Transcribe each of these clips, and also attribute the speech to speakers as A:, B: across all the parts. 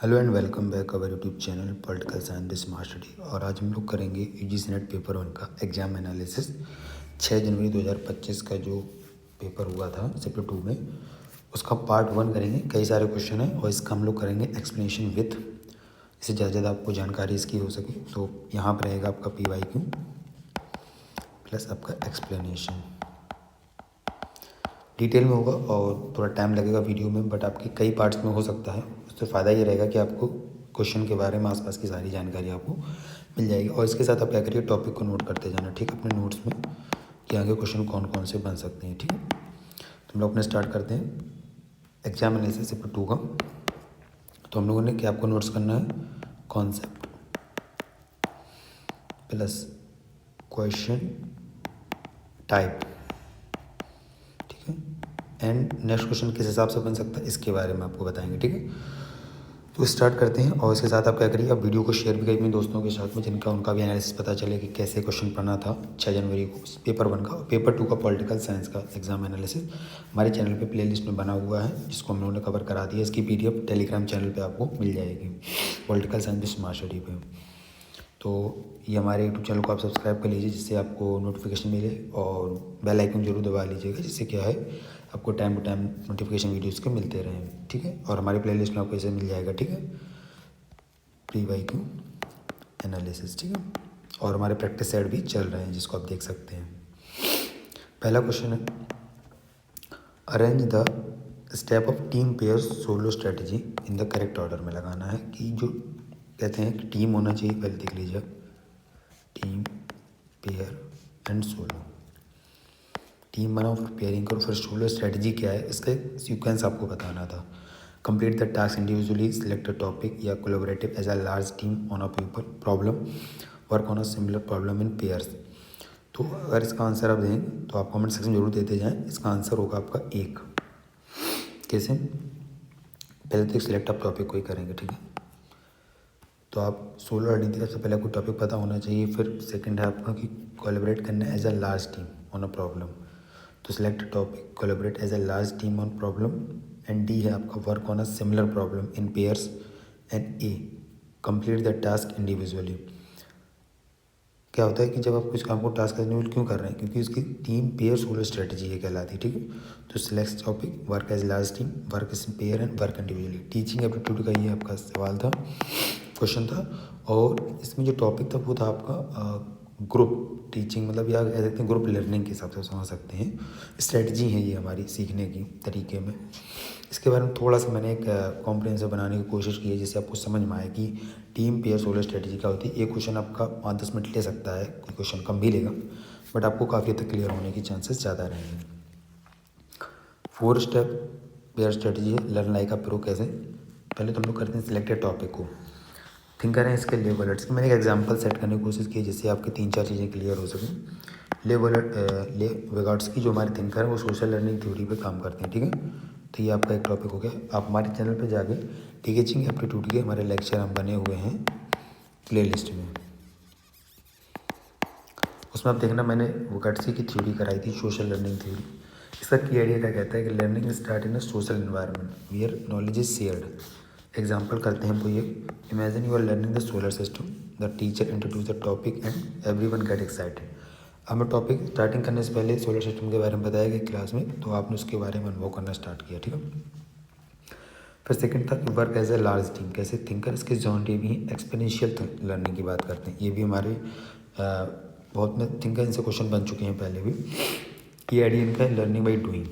A: Hello and welcome back our YouTube channel political science with smart study. और आज हम लोग करेंगे यूजीसी नेट पेपर 1 का एग्ज़ाम एनालिसिस। 6 जनवरी 2025 का जो पेपर हुआ था चैप्टर 2 में, उसका पार्ट 1 करेंगे। कई सारे क्वेश्चन हैं और इसका हम लोग करेंगे एक्सप्लेनेशन विथ, इससे ज़्यादा ज़्यादा आपको जानकारी इसकी हो सके। तो यहाँ पर रहेगा आपका PYQ प्लस आपका एक्सप्लेनेशन। डिटेल में होगा और थोड़ा टाइम लगेगा वीडियो में, बट आपके कई पार्ट्स में हो सकता है। उससे फ़ायदा ये रहेगा कि आपको क्वेश्चन के बारे में आसपास की सारी जानकारी आपको मिल जाएगी। और इसके साथ आप क्या करिए, टॉपिक को नोट करते जाना, ठीक है, अपने नोट्स में कि आगे क्वेश्चन कौन कौन से बन सकते हैं, ठीक है। तो हम लोग अपने स्टार्ट करते हैं एग्जाम एनालिसिस पेपर 2 का। तो हम लोगों ने क्या आपको नोट्स करना है, कॉन्सेप्ट प्लस क्वेश्चन टाइप, ठीक है। एंड नेक्स्ट क्वेश्चन किस हिसाब से बन सकता है इसके बारे में आपको बताएंगे, ठीक है। तो स्टार्ट करते हैं। और इसके साथ आप क्या करिए, आप वीडियो को शेयर भी करिए अपने दोस्तों के साथ में, जिनका उनका भी एनालिसिस पता चले कि कैसे क्वेश्चन पढ़ना था 6 जनवरी को पेपर 1 का। पेपर 2 का पॉलिटिकल साइंस का एग्जाम एनालिसिस हमारे चैनल पे प्लेलिस्ट में बना हुआ है, जिसको हम लोगों ने कवर करा दिया। इसकी PDF टेलीग्राम चैनल पर आपको मिल जाएगी, political science with smart study पे। तो ये हमारे यूट्यूब चैनल को आप सब्सक्राइब कर लीजिए, जिससे आपको नोटिफिकेशन मिले, और बेल आइकन जरूर दबा लीजिएगा, जिससे क्या है आपको time to time notification videos के मिलते रहें, ठीक है। और हमारी प्लेलिस्ट में आपको इसे मिल जाएगा, ठीक है, PYQ एनालिसिस, ठीक है। और हमारे प्रैक्टिस सेट भी चल रहे हैं, जिसको आप देख सकते हैं। पहला क्वेश्चन है, arrange the step of team pair solo strategy in the correct order में लगाना है। कि जो कहते हैं कि टीम होना चाहिए, पहले देख लीजिए, team pair and solo. Team बनाओ, फिर पेयरिंग करो, फिर सोलो स्ट्रेटजी क्या है, इसका सीक्वेंस आपको बताना था। Complete the task individually, select a topic या collaborative as a large team on a people problem, work on a similar problem in pairs. तो अगर इसका आंसर आप दें तो आप कमेंट सेक्शन में जरूर देते जाएं। इसका आंसर होगा आपका 1। कैसे, पहले तो एक सिलेक्ट अप टॉपिक कोई करेंगे, ठीक है। तो आप सोलो रणनीति, सबसे पहले आपको टॉपिक पता होना चाहिए। फिर सेकंड है आपका कि कोलैबोरेट करना है as a large team on a problem. तो select topic, collaborate as a large team on problem. And D है आपका work on a similar problem in pairs. And A, complete the task individually. क्या होता है कि जब आप कुछ काम को टास्क इंडिविजुअल क्यों कर रहे हैं, क्योंकि उसकी टीम पेयर सोलो स्ट्रेटजी ये कहलाती है, ठीक है। तो select topic, work as large team, work is pair and work individually. Teaching aptitude का ये आपका सवाल था, क्वेश्चन था। और इसमें जो टॉपिक था वो था आपका ग्रुप टीचिंग, मतलब या कह सकते हैं ग्रुप लर्निंग के हिसाब से समझ सकते हैं। स्ट्रेटजी है ये हमारी सीखने की तरीके में। इसके बारे में थोड़ा सा मैंने एक कॉम्प्रिहेंसिव बनाने की कोशिश की है, जिससे आपको समझ में आए कि टीम पेयर सोलो स्ट्रेटजी क्या होती है। एक क्वेश्चन आपका 5-10 मिनट ले सकता है, कोई क्वेश्चन कम भी लेगा, बट आपको काफ़ी हद तक क्लियर होने की चांसेस ज़्यादा रहेंगे। 4 स्टेप पेयर स्ट्रेटजी है, लर्न लाइक अ प्रो। कैसे, पहले तो हम लोग करते हैं सिलेक्टेड टॉपिक को थिंक करें इसके ले वर्ड्स की। मैंने एक एग्जांपल सेट करने की कोशिश की, जिससे आपकी 3-4 चीज़ें क्लियर हो सकें। ले वेगार्ड्स की जो हमारे थिंकर हैं वो सोशल लर्निंग थ्योरी पे काम करते हैं, ठीक है। तो ये आपका एक टॉपिक हो गया। आप हमारे चैनल पे जाके टीचिंग एप्टीट्यूड के हमारे लेक्चर हम बने हुए हैं प्लेलिस्ट में, उसमें आप देखना मैंने वेगार्ड्स की थ्योरी कराई थी, सोशल लर्निंग थ्योरी। इसका की आइडिया क्या कहता है कि learning start in a social environment where knowledge is shared. Example करते हैं हमको ये, imagine you are learning the solar system, the teacher introduce the topic and everyone get excited. हमें टॉपिक स्टार्टिंग करने से पहले सोलर सिस्टम के बारे में बताया गया क्लास में, तो आपने उसके बारे में अनुभव करना स्टार्ट किया, ठीक है। फिर सेकंड था कि work as a large team, कैसे थिंकर, इसके जॉन डे भी एक्सपोनेंशियल लर्निंग की बात करते हैं। ये भी हमारे बहुत में थिंकर इनसे क्वेश्चन बन चुके हैं पहले भी। ये आइडिया इनका है लर्निंग बाई डूइंग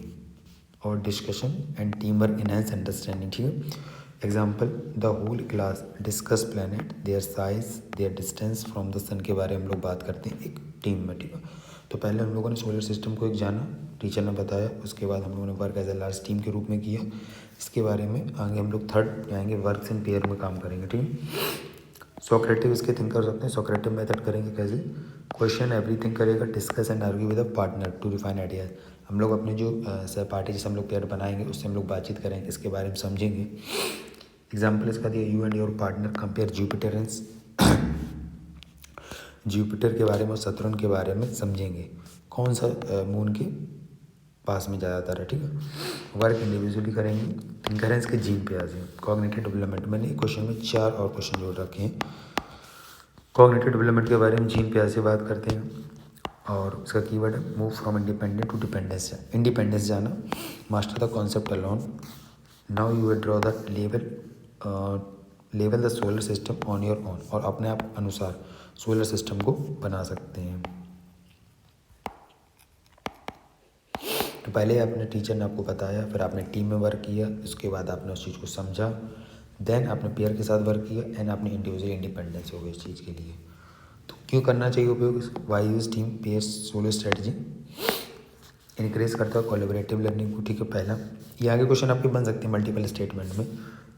A: और discussion and team work enhance understanding, ठीक है। Example, the whole class discuss planet, their size, their distance from the sun के बारे में हम लोग बात करते हैं एक टीम में, ठीक है। तो पहले हम लोगों ने सोलर सिस्टम को एक जाना, टीचर ने बताया, उसके बाद हम लोगों ने work as a large team के रूप में किया। इसके बारे में आगे हम लोग थर्ड जाएंगे, वर्क इन पेयर में काम करेंगे, ठीक है। सोक्रेटिव इसके थिंक कर सकते हैं, सोक्रेटिव मेथड करेंगे कैसे, क्वेश्चन एवरीथिंग करेगा, discuss and argue with a partner to refine ideas. हम लोग अपने जो सहपाठी जैसे हम लोग पेयर बनाएंगे उससे हम लोग बातचीत करेंगे, इसके बारे में समझेंगे। एग्जाम्पल इसका दिया, you and your partner compare Jupiter and Jupiter के बारे में और सतुरन के बारे में समझेंगे, कौन सा मून के पास में ज़्यादातर है, ठीक है। वर्क इंडिविजुअली करेंगे, थिंकरेंस के जीन पे आ जाए। कॉग्निटिव डेवलपमेंट, मैंने क्वेश्चन में 4 और क्वेश्चन जोड़ रखे हैं। कॉग्निटिव डेवलपमेंट के बारे में जीन पे से बात करते हैं, और उसका कीवर्ड है move from independent to dependence. Independence जाना, master the concept alone, now you will draw the level the solar system on your own, और अपने आप अनुसार सोलर सिस्टम को बना सकते हैं। तो पहले अपने टीचर ने आपको बताया, फिर आपने टीम में वर्क किया, उसके बाद आपने उस चीज़ को समझा, देन आपने पेयर के साथ वर्क किया, एंड आपने इंडिविजुअल इंडिपेंडेंस हो गई इस चीज़ के लिए। तो क्यों करना चाहिए उपयोग, why use team pair solo strategy, increase करता है कोलैबोरेटिव लर्निंग को, ठीक है। पहला ये आगे क्वेश्चन आपके बन सकते हैं मल्टीपल स्टेटमेंट में,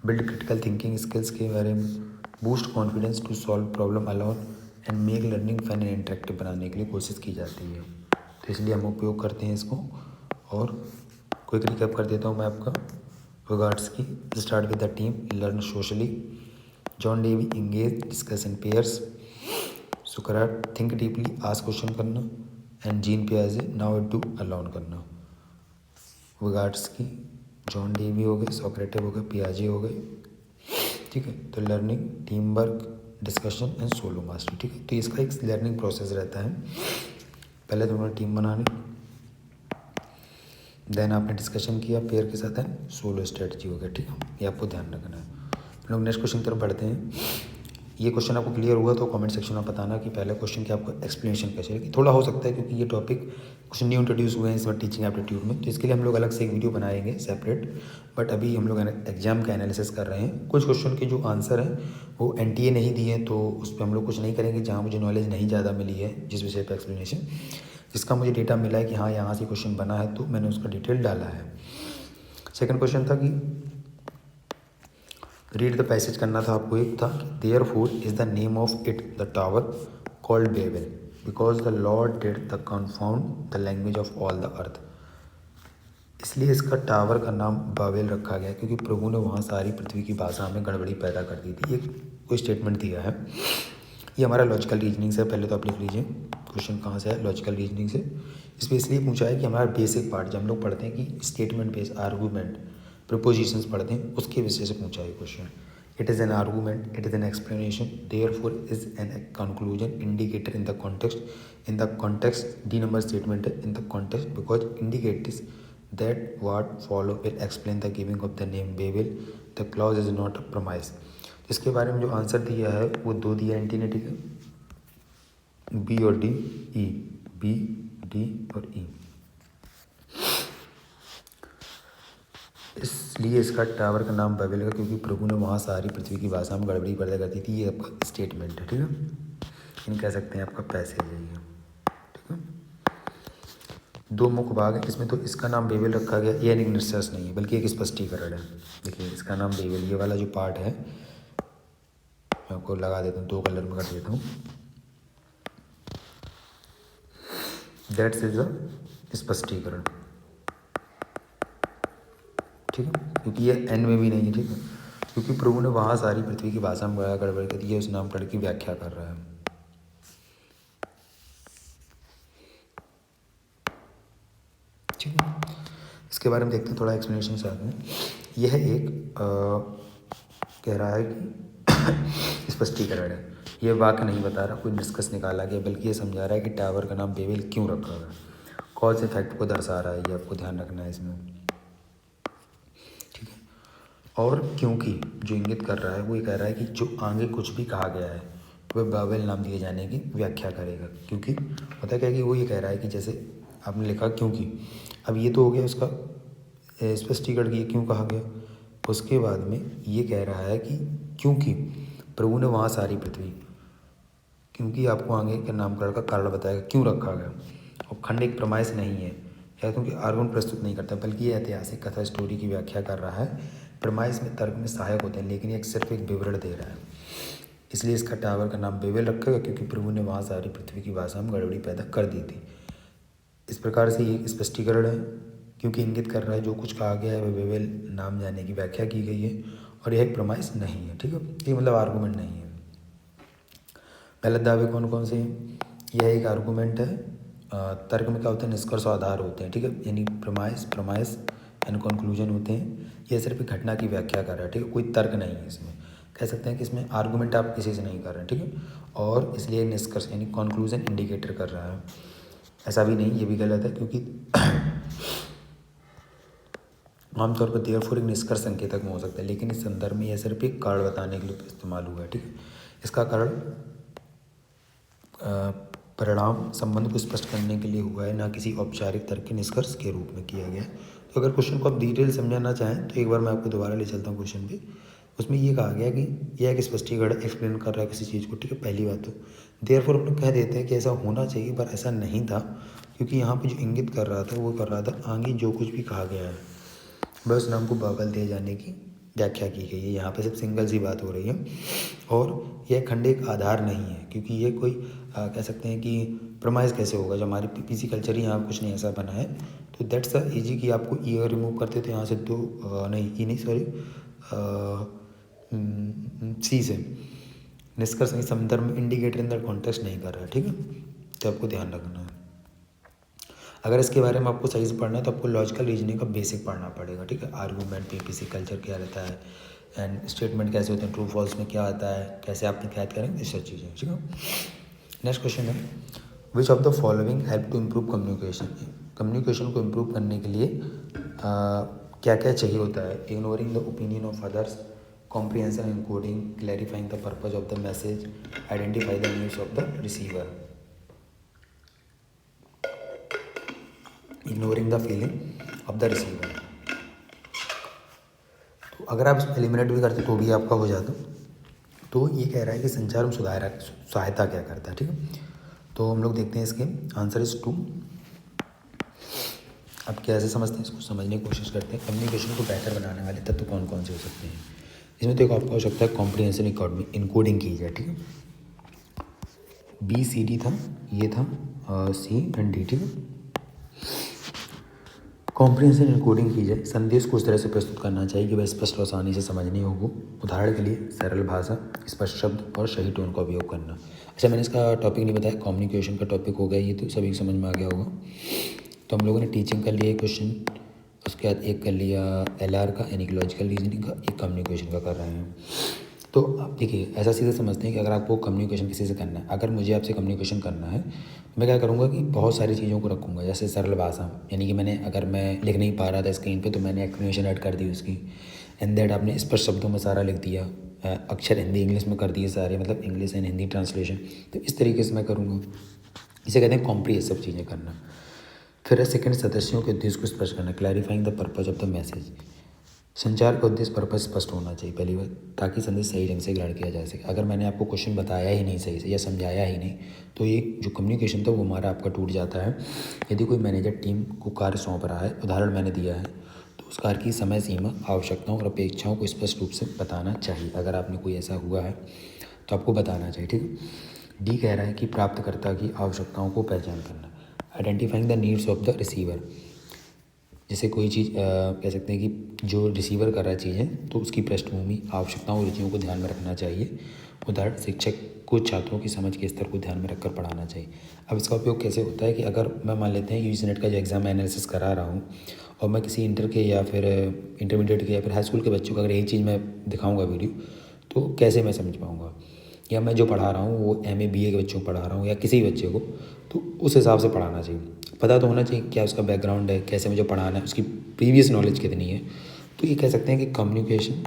A: बिल्ड क्रिटिकल थिंकिंग स्किल्स के बारे में, boost confidence to solve problem alone and make learning fun and interactive बनाने के लिए कोशिश की जाती है। तो इसलिए हम उपयोग करते हैं इसको। और क्विक रिकैप कर देता हूँ मैं आपका। रिगार्ड्स की, start with the team, learn socially, John Dewey engage, discuss in pairs, सुकराट थिंक डीपली, आस्क क्वेश्चन करना, एंड जीन पियाजे नाउ डू अलोन करना। रिगार्ड्स की, जॉन डेवी हो गए, सोक्रेटिव हो गए, पियाजे हो गए, ठीक है। तो learning, team work, discussion and solo mastery, ठीक है। तो इसका एक लर्निंग प्रोसेस रहता है। पहले तो उन्होंने टीम बनानी, देन आपने डिस्कशन किया पेयर के साथ, है सोलो स्ट्रेटजी हो गया, ठीक है। ये आपको ध्यान रखना है। हम लोग नेक्स्ट क्वेश्चन की तरफ बढ़ते हैं। ये क्वेश्चन आपको क्लियर हुआ तो कमेंट सेक्शन में बताना कि पहले क्वेश्चन की आपको एक्सप्लेनेशन कैसे है। थोड़ा हो सकता है क्योंकि ये टॉपिक कुछ न्यू इंट्रोड्यूस हुए हैं इस बार टीचिंग एप्टीट्यूड में, तो इसके लिए हम लोग अलग से एक वीडियो बनाएंगे सेपरेट। बट अभी हम लोग एग्जाम का एनालिसिस कर रहे हैं। कुछ क्वेश्चन के जो आंसर हैं वो NTA नहीं दिए हैं, तो उस पर हम लोग कुछ नहीं करेंगे। जहाँ मुझे नॉलेज नहीं ज़्यादा मिली है जिस विषय पर एक्सप्लेनेशन, जिसका मुझे डेटा मिला है कि हाँ यहाँ से क्वेश्चन बना है, तो मैंने उसका डिटेल डाला है। सेकंड क्वेश्चन था कि रीड द पैसेज करना था आपको। एक था therefore is the name of it the tower called Babel because the lord did the confound the language of all the earth. इसलिए इसका टावर का नाम बाबेल रखा गया क्योंकि प्रभु ने वहाँ सारी पृथ्वी की भाषा में गड़बड़ी पैदा कर दी थी। एक कोई स्टेटमेंट दिया है, ये हमारा लॉजिकल रीजनिंग से। पहले तो आप लिख लीजिए क्वेश्चन कहाँ से है, लॉजिकल रीजनिंग से। इसमें इसलिए पूछा है कि हमारा बेसिक पार्ट जब हम लोग पढ़ते हैं कि स्टेटमेंट बेस्ड आर्गूमेंट प्रपोजिशंस पढ़ते हैं, उसके विषय से पूछा है question. It is an argument, it is an explanation, therefore is an conclusion, indicator in the context. In the context D number statement है, in the context because indicates that what follow will explain the giving of the name Babel. The clause is not a promise. इसके बारे में जो answer दिया है वो दो दिया एंटी ने, ठीक है, बी और डी, ई, बी डी और ई। इसलिए इसका टावर का नाम बाबेल का क्योंकि प्रभु ने वहाँ सारी पृथ्वी की भाषा में गड़बड़ी पैदा कर दी थी। ये आपका स्टेटमेंट है, ठीक है। इन कह सकते हैं आपका पैसेज है ये, ठीक है। दो मुख्य भाग है इसमें, तो इसका नाम बेबेल रखा गया, ये एक निष्कर्ष नहीं है बल्कि एक स्पष्टीकरण है। देखिए इसका नाम बेबेल, ये वाला जो पार्ट है मैं आपको लगा देता हूँ, दो कलर में कर देता हूँ। दैट्स इज अ स्पष्टीकरण, ठीक है, क्योंकि ये एन में भी नहीं है, ठीक है, क्योंकि प्रभु ने वहाँ सारी पृथ्वी की भाषा में गड़बड़ कर दी है, उस नामकरण की व्याख्या कर रहा है, ठीक है। इसके बारे में देखते हैं थोड़ा एक्सप्लेनेशन साथ में। यह एक कह रहा है कि स्पष्टीकरण है, ये वाक्य नहीं बता रहा, कोई निष्कर्ष निकाला गया, बल्कि ये समझा रहा है कि टावर का नाम बेबेल क्यों रखा गया, कॉज इफेक्ट को दर्शा रहा है, ये आपको ध्यान रखना है इसमें, ठीक है। और क्योंकि जो इंगित कर रहा है वो ये कह रहा है कि जो आगे कुछ भी कहा गया है वह बाबेल नाम दिए जाने की व्याख्या करेगा, क्योंकि पता क्या है कि वो ये कह रहा है कि जैसे आपने लिखा क्योंकि, अब ये तो हो गया उसका स्पष्टीकरण किया क्यों कहा गया, उसके बाद में ये कह रहा है कि क्योंकि प्रभु ने वहाँ सारी पृथ्वी, क्योंकि आपको आगे के नामकरण का कारण बताएगा क्यों रखा गया। और खंड एक प्रमाइस नहीं है या क्योंकि आर्गुमेंट प्रस्तुत नहीं करता, बल्कि ये ऐतिहासिक कथा स्टोरी की व्याख्या कर रहा है। प्रमाइस में तर्क में सहायक होते हैं, लेकिन एक सिर्फ एक विवरण दे रहा है। इसलिए इसका टावर का नाम बेबेल रखा गया क्योंकि प्रभु ने वहाँ सारी पृथ्वी की भाषा में गड़बड़ी पैदा कर दी थी। इस प्रकार से ये स्पष्टीकरण है, क्योंकि इंगित कर रहा है जो कुछ कहा गया है वह बेबेल नाम जाने की व्याख्या की गई है, और यह एक प्रमाइस नहीं है, ठीक है, ये मतलब आर्गूमेंट नहीं है। गलत दावे कौन कौन से हैं, यह एक आर्गूमेंट है तर्क में क्या होता है, निष्कर्ष और आधार होते हैं, ठीक है, यानी प्रमाइस एंड कंक्लूजन होते हैं। ये सिर्फ एक घटना की व्याख्या कर रहा है, ठीक है, कोई तर्क नहीं है इसमें। कह सकते हैं कि इसमें आर्गूमेंट आप किसी से नहीं कर रहे हैं, ठीक है, और इसलिए निष्कर्ष यानी कंक्लूजन इंडिकेटर कर रहा है। ऐसा भी नहीं, ये भी गलत है, क्योंकि आमतौर पर देयरफॉर एक निष्कर्ष संकेतक में हो सकता है, लेकिन इस संदर्भ में यह सिर्फ एक कारण बताने के लिए इस्तेमाल हुआ है, ठीक है। इसका कारण परिणाम संबंध को स्पष्ट करने के लिए हुआ है, ना किसी औपचारिक तर्क के निष्कर्ष के रूप में किया गया है। तो अगर क्वेश्चन को आप डिटेल समझना चाहें तो एक बार मैं आपको दोबारा ले चलता हूँ क्वेश्चन पे। उसमें ये कहा गया कि यह एक स्पष्टीकरण एक्सप्लेन कर रहा है किसी चीज़ को, ठीक है। पहली बात तो देयरफॉर हम लोग कह देते हैं कि ऐसा होना चाहिए, पर ऐसा नहीं था, क्योंकि यहाँ पे जो इंगित कर रहा था वो कर रहा था आगे जो कुछ भी कहा गया है बस नाम को बदल दिए जाने की व्याख्या की गई है। यहाँ पे सिर्फ सिंगल सी बात हो रही है, और यह खंड एक आधार नहीं है, क्योंकि ये कोई कह सकते हैं कि प्रमाइस कैसे होगा, जो हमारे पीपीसी कल्चर ही यहाँ कुछ नहीं ऐसा बना है। तो दैट्स द इजी कि आपको ई अगर रिमूव करते तो यहाँ से दो नहीं ई नहीं सॉरी सी से निष्कर्ष नहीं, संदर्भ में इंडिकेटर इन द कॉन्टेक्स्ट नहीं कर रहा है, ठीक है। तो आपको ध्यान रखना है। अगर इसके बारे में आपको सही से पढ़ना है तो आपको लॉजिकल रीजनिंग का बेसिक पढ़ना पड़ेगा, ठीक है। आर्गूमेंट, पीपीसी कल्चर क्या रहता है, एंड स्टेटमेंट कैसे होते हैं, ट्रू फॉल्स में क्या आता है, कैसे आप निकायत करेंगे, ये सब चीज़ें, ठीक है। नेक्स्ट क्वेश्चन है, which of the following help to improve communication. Communication को इम्प्रूव करने के लिए क्या क्या चाहिए होता है। Ignoring the opinion of others, comprehension and coding, clarifying the purpose of the message, identify the needs of the receiver, ignoring the feeling of the receiver. तो अगर आप इसको एलिमिनेट भी करते तो भी आपका हो जाता। तो ये कह रहा है कि संचार में सहायता क्या करता है, ठीक है। तो हम लोग देखते हैं इसके आंसर इज 2। आप कैसे समझते हैं, इसको समझने की कोशिश करते हैं। कम्युनिकेशन को बेहतर बनाने वाले तत्व कौन कौन से हो सकते हैं। इसमें तो एक आपको हो सकता है कॉम्प्रिहेंशन इनकोडिंग की जाए, ठीक है। BCD था, ये था C एंड D, ठीक है। कॉम्प्रिहेंशन इनकोडिंग की जाए, संदेश को उस तरह से प्रस्तुत करना चाहिए कि वह स्पष्ट और आसानी से समझने योग्य हो। उदाहरण के लिए सरल भाषा, स्पष्ट शब्द और सही टोन का उपयोग करना। अच्छा, मैंने इसका टॉपिक नहीं बताया, कम्युनिकेशन का टॉपिक हो गया, ये तो सभी समझ में आ गया होगा। तो हम लोगों ने टीचिंग कर लिया एक क्वेश्चन, उसके बाद एक कर लिया LR का यानी कि लॉजिकल रीजनिंग का, एक कम्युनिकेशन का कर रहे हैं। तो आप देखिए, ऐसा सीधे समझते हैं कि अगर आपको कम्युनिकेशन किसी से करना है, अगर मुझे आपसे कम्युनिकेशन करना है, मैं क्या करूँगा कि बहुत सारी चीज़ों को रखूँगा। जैसे सरल भाषा, यानी कि मैंने अगर मैं लिख नहीं पा रहा था स्क्रीन पे तो मैंने एक्सप्लेनेशन ऐड कर दी उसकी, एंड दैट आपने स्पष्ट शब्दों में सारा लिख दिया, अक्षर हिंदी इंग्लिश में कर दिए सारे, मतलब इंग्लिश एंड हिंदी ट्रांसलेशन। तो इस तरीके से मैं करूँगा, इसे कहते हैं कॉम्प्रिहेंसिव चीज़ें करना। फिर सेकंड, सदस्यों के उद्देश्य को स्पष्ट करना, clarifying the purpose of the message. संचार का उद्देश्य पर्पज स्पष्ट होना चाहिए पहली बात, ताकि संदेश सही ढंग से ग्रहण किया जा सके। अगर मैंने आपको क्वेश्चन बताया ही नहीं सही से या समझाया ही नहीं तो ये जो कम्युनिकेशन था वो हमारा आपका टूट जाता है। यदि कोई मैनेजर टीम को कार्य सौंप रहा है, उदाहरण मैंने दिया है, तो उस कार्य की समय सीमा, आवश्यकताओं और अपेक्षाओं को स्पष्ट रूप से बताना चाहिए। अगर आपने कोई ऐसा हुआ है तो आपको बताना चाहिए, ठीक है। D कह रहा है कि प्राप्तकर्ता की आवश्यकताओं को पहचान करना, identifying the needs of the receiver. जैसे कोई चीज़ कह सकते हैं कि जो रिसीवर कर रहा है चीज़ें, तो उसकी पृष्ठभूमि, आवश्यकताओं और रुचियों को ध्यान में रखना चाहिए। उदाहरण, शिक्षक को छात्रों की समझ के स्तर को ध्यान में रखकर पढ़ाना चाहिए। अब इसका उपयोग कैसे होता है कि अगर मैं मान लेते हैं UGC नेट का जो एग्ज़ाम एनालिसिस करा रहा हूँ और मैं किसी इंटर के या फिर इंटरमीडिएट के या फिर हाई स्कूल के बच्चों को अगर यही चीज़ मैं दिखाऊँगा वीडियो, तो कैसे मैं समझ पाऊँगा। या मैं जो पढ़ा रहा हूँ वो MA BA के बच्चों को पढ़ा रहा हूँ या किसी भी बच्चे को, तो उस हिसाब से पढ़ाना चाहिए। पता तो होना चाहिए क्या उसका बैकग्राउंड है, कैसे मुझे पढ़ाना है, उसकी प्रीवियस नॉलेज कितनी है। तो ये कह सकते हैं कि कम्युनिकेशन,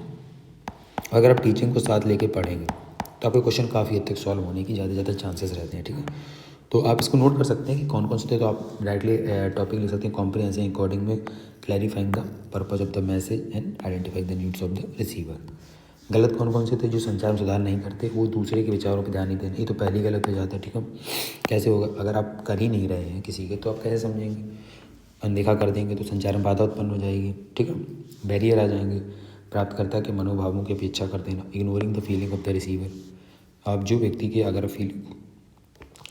A: अगर आप टीचिंग को साथ लेके पढ़ेंगे तो आपके क्वेश्चन काफ़ी हद तक सॉल्व होने की ज़्यादा चांसेस रहते हैं, ठीक है। तो आप इसको नोट कर सकते हैं कि कौन कौन से थे। तो आप डायरेक्टली टॉपिक लिख सकते हैं कॉम्प्रिहेंसिव इनकोडिंग में, clarifying the purpose of the message and identifying the needs of the receiver. गलत कौन कौन से थे, जो संचार में सुधार नहीं करते, वो दूसरे के विचारों पर ध्यान नहीं देते। ये तो पहली गलत हो जाता है, ठीक है। कैसे होगा, अगर आप कर ही नहीं रहे हैं किसी के तो आप कैसे समझेंगे। अनदेखा कर देंगे तो संचार में बाधा उत्पन्न हो जाएगी, ठीक है, बैरियर आ जाएंगे। प्राप्तकर्ता के मनोभावों की अपेक्षा कर देना, ignoring the feeling of the receiver. आप जो व्यक्ति की अगर फीलिंग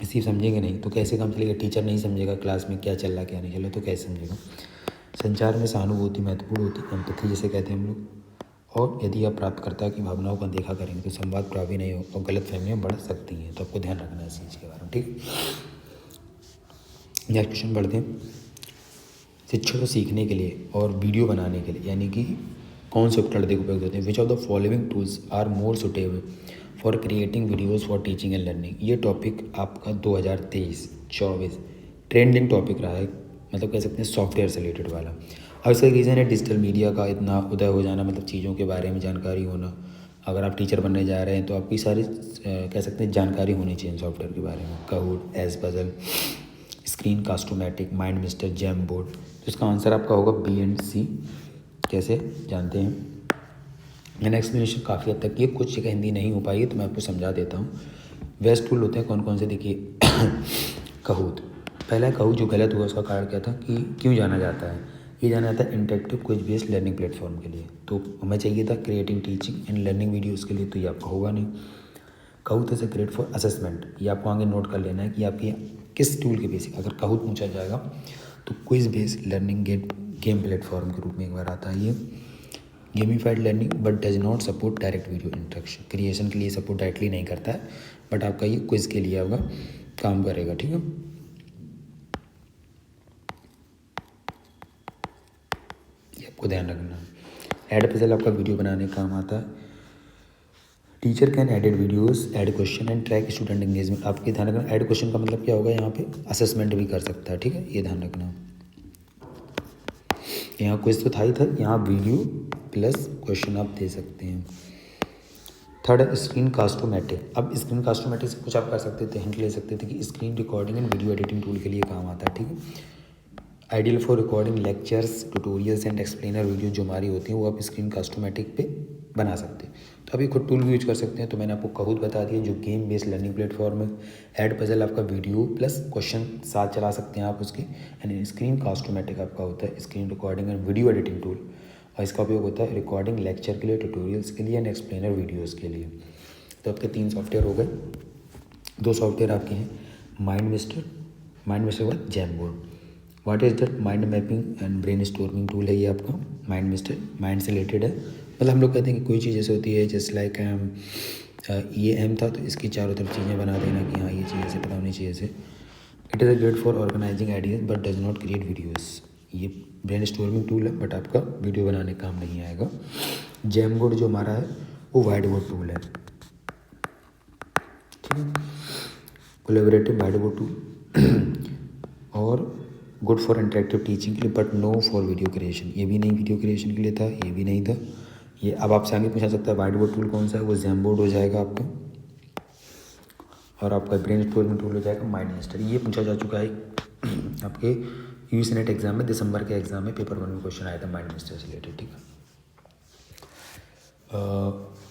A: रिसीव समझेंगे नहीं तो कैसे काम चलेगा। टीचर नहीं समझेगा क्लास में क्या चल रहा क्या नहीं चल रहा, तो कैसे समझेगा। संचार में सहानुभूति महत्वपूर्ण होती है, एम्पैथी जिसे कहते हैं हम लोग। और यदि आप प्राप्तकर्ता की भावनाओं का अनदेखा करेंगे तो संवाद प्रभावी नहीं हो और गलत फहमियाँ बढ़ सकती हैं। तो आपको ध्यान रखना है इस चीज़ के बारे में, ठीक है। नेक्स्ट क्वेश्चन पढ़ते हैं। शिक्षा को सीखने के लिए और वीडियो बनाने के लिए यानी कि कौन से उपकरण अधिक उपयुक्त होते हैं। Which of the following tools are more suitable for creating videos for teaching and learning. ये टॉपिक आपका 2023-24 ट्रेंडिंग टॉपिक रहा है, मतलब कह सकते हैं सॉफ्टवेयर से रिलेटेड वाला। अब इसका रीज़न है डिजिटल मीडिया का इतना उदय हो जाना, मतलब चीज़ों के बारे में जानकारी होना। अगर आप टीचर बनने जा रहे हैं तो आपकी सारी कह सकते हैं जानकारी होनी चाहिए सॉफ्टवेयर के बारे में। Kahoot, Edpuzzle, Screencast O Matic, MindMeister, Jamboard. तो इसका आंसर आपका होगा बी एंड सी। कैसे जानते हैं, मैंने एक्सप्लेनेशन काफ़ी हद तक की, कुछ जगह हिंदी नहीं हो पाई है तो मैं आपको समझा देता हूँ। बेस्ट टूल होते हैं कौन कौन से, देखिए काहूट। पहला काहूट जो गलत हुआ उसका कारण क्या था कि क्यों जाना जाता है, ये जाना जाता है interactive quiz based learning platform के लिए। तो हमें चाहिए था creating teaching and learning videos के लिए, तो ये आपका होगा नहीं। Kahoot is a great for assessment, ये आपको आगे नोट कर लेना है कि आपकी किस टूल के बेसिक। अगर काहूट पूछा जाएगा तो quiz based learning game platform के रूप में एक बार आता है ये। Gamified learning but does not support direct video interaction, creation के लिए सपोर्ट डायरेक्टली नहीं करता है, बट आपका ये क्विज के लिए आपका काम करेगा। ठीक है, ये आपको ध्यान रखना है। एड पजल आपका वीडियो बनाने का काम आता है। Teacher can edit videos, add question and track student engagement. आपके ध्यान रखना, ऐड क्वेश्चन का मतलब क्या होगा, यहाँ पे असेसमेंट भी कर सकता है। ठीक है, ये ध्यान रखना। यहाँ क्विज तो था ही था, यहाँ वीडियो प्लस क्वेश्चन आप दे सकते हैं। Third Screencast O Matic. अब स्क्रीन कास्टोमैटिक से कुछ आप कर सकते थे, हिंट ले सकते थे कि screen recording and video editing tool के लिए काम आता है। ठीक है, ideal for recording lectures, tutorials and explainer video जो हमारी होती हैं वो आप स्क्रीन कास्टोमैटिक पे बना सकते हैं। तो अभी खुद टूल भी यूज कर सकते हैं। तो मैंने आपको काहूट बता दिया जो गेम बेस्ड लर्निंग प्लेटफॉर्म है। ऐड पजल आपका वीडियो प्लस क्वेश्चन साथ चला सकते हैं आप उसके। एंड स्क्रीन कास्टोमैटिक आपका होता है screen recording and video editing tool, और इसका उपयोग होता है रिकॉर्डिंग लेक्चर के लिए, ट्यूटोरियल्स के लिए एंड एक्सप्लेनर वीडियोज़ के लिए। तो आपके 3 सॉफ्टवेयर हो गए। 2 सॉफ्टवेयर आपके हैं माइंड मिस्टर के बाद Jamboard. What is that, mind mapping and brainstorming tool है ये आपका। माइंड मिस्टर माइंड से रिलेटेड है, मतलब हम लोग कहते हैं कि कोई चीज़ ऐसे होती है जस्ट लाइक ये एम था तो इसकी चारों तरफ चीज़ें बना देना कि हाँ ये चीज़ ऐसे पता होनी चाहिए ऐसे। It is a great for organizing ideas but does not create videos. ये ब्रेन स्टोर्मिंग टूल है बट आपका वीडियो बनाने का काम नहीं आएगा। जैम बोर्ड जो हमारा है वो वाइट बोर्ड टूल है। ठीक है, कोलैबोरेटिव वाइट बोर्ड टूल और गुड फॉर इंटरेक्टिव टीचिंग के लिए but no for video creation. ये भी नहीं वीडियो क्रिएशन के लिए था, ये भी नहीं था ये। अब आपसे आगे पूछा सकता है वाइट बोर्ड टूल कौन सा है, वो जैम बोर्ड हो जाएगा आपका। और आपका ब्रेन स्टोर्मिंग टूल हो जाएगा माइंड मिस्टर। ये पूछा जा चुका है आपके यूजी नेट एग्जाम में, दिसंबर के एग्जाम में पेपर 1 में क्वेश्चन आया था माइंड मिस्टर से रिलेटेड। ठीक है,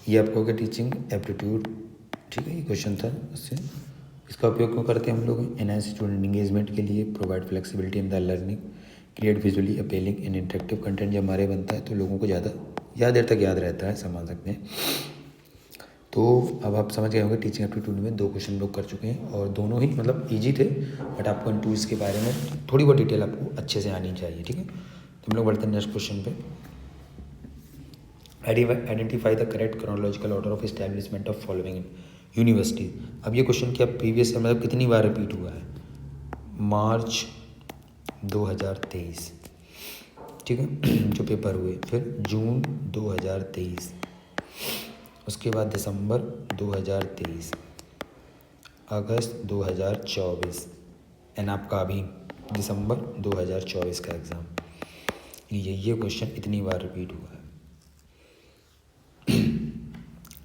A: ये आपका हो गया टीचिंग एप्टीट्यूड। ठीक है, ये क्वेश्चन था उससे। इसका उपयोग क्यों करते हैं हम लोग, एनहांस स्टूडेंट इंगेजमेंट के लिए, provide flexibility in the learning, create visually appealing and interactive content जब हमारे बनता है तो लोगों को ज़्यादा देर तक याद रहता है, समझ सकते हैं। तो अब आप समझ गए होंगे टीचिंग एप्टीट्यूड में 2 क्वेश्चन लोग कर चुके हैं और दोनों ही मतलब ईजी थे, बट आपको इन टूल्स के बारे में थोड़ी बहुत डिटेल आपको अच्छे से आनी चाहिए। ठीक है, तो हम लोग बढ़ते हैं नेक्स्ट क्वेश्चन पे। Identify the correct chronological order of establishment of following university. अब ये क्वेश्चन क्या प्रीवियस मतलब कितनी बार रिपीट हुआ है, मार्च 2023, ठीक है जो पेपर हुए, फिर जून 2023, उसके बाद दिसंबर 2023, अगस्त 2024 एंड आपका अभी दिसंबर 2024 का एग्ज़ाम। ये क्वेश्चन इतनी बार रिपीट हुआ है।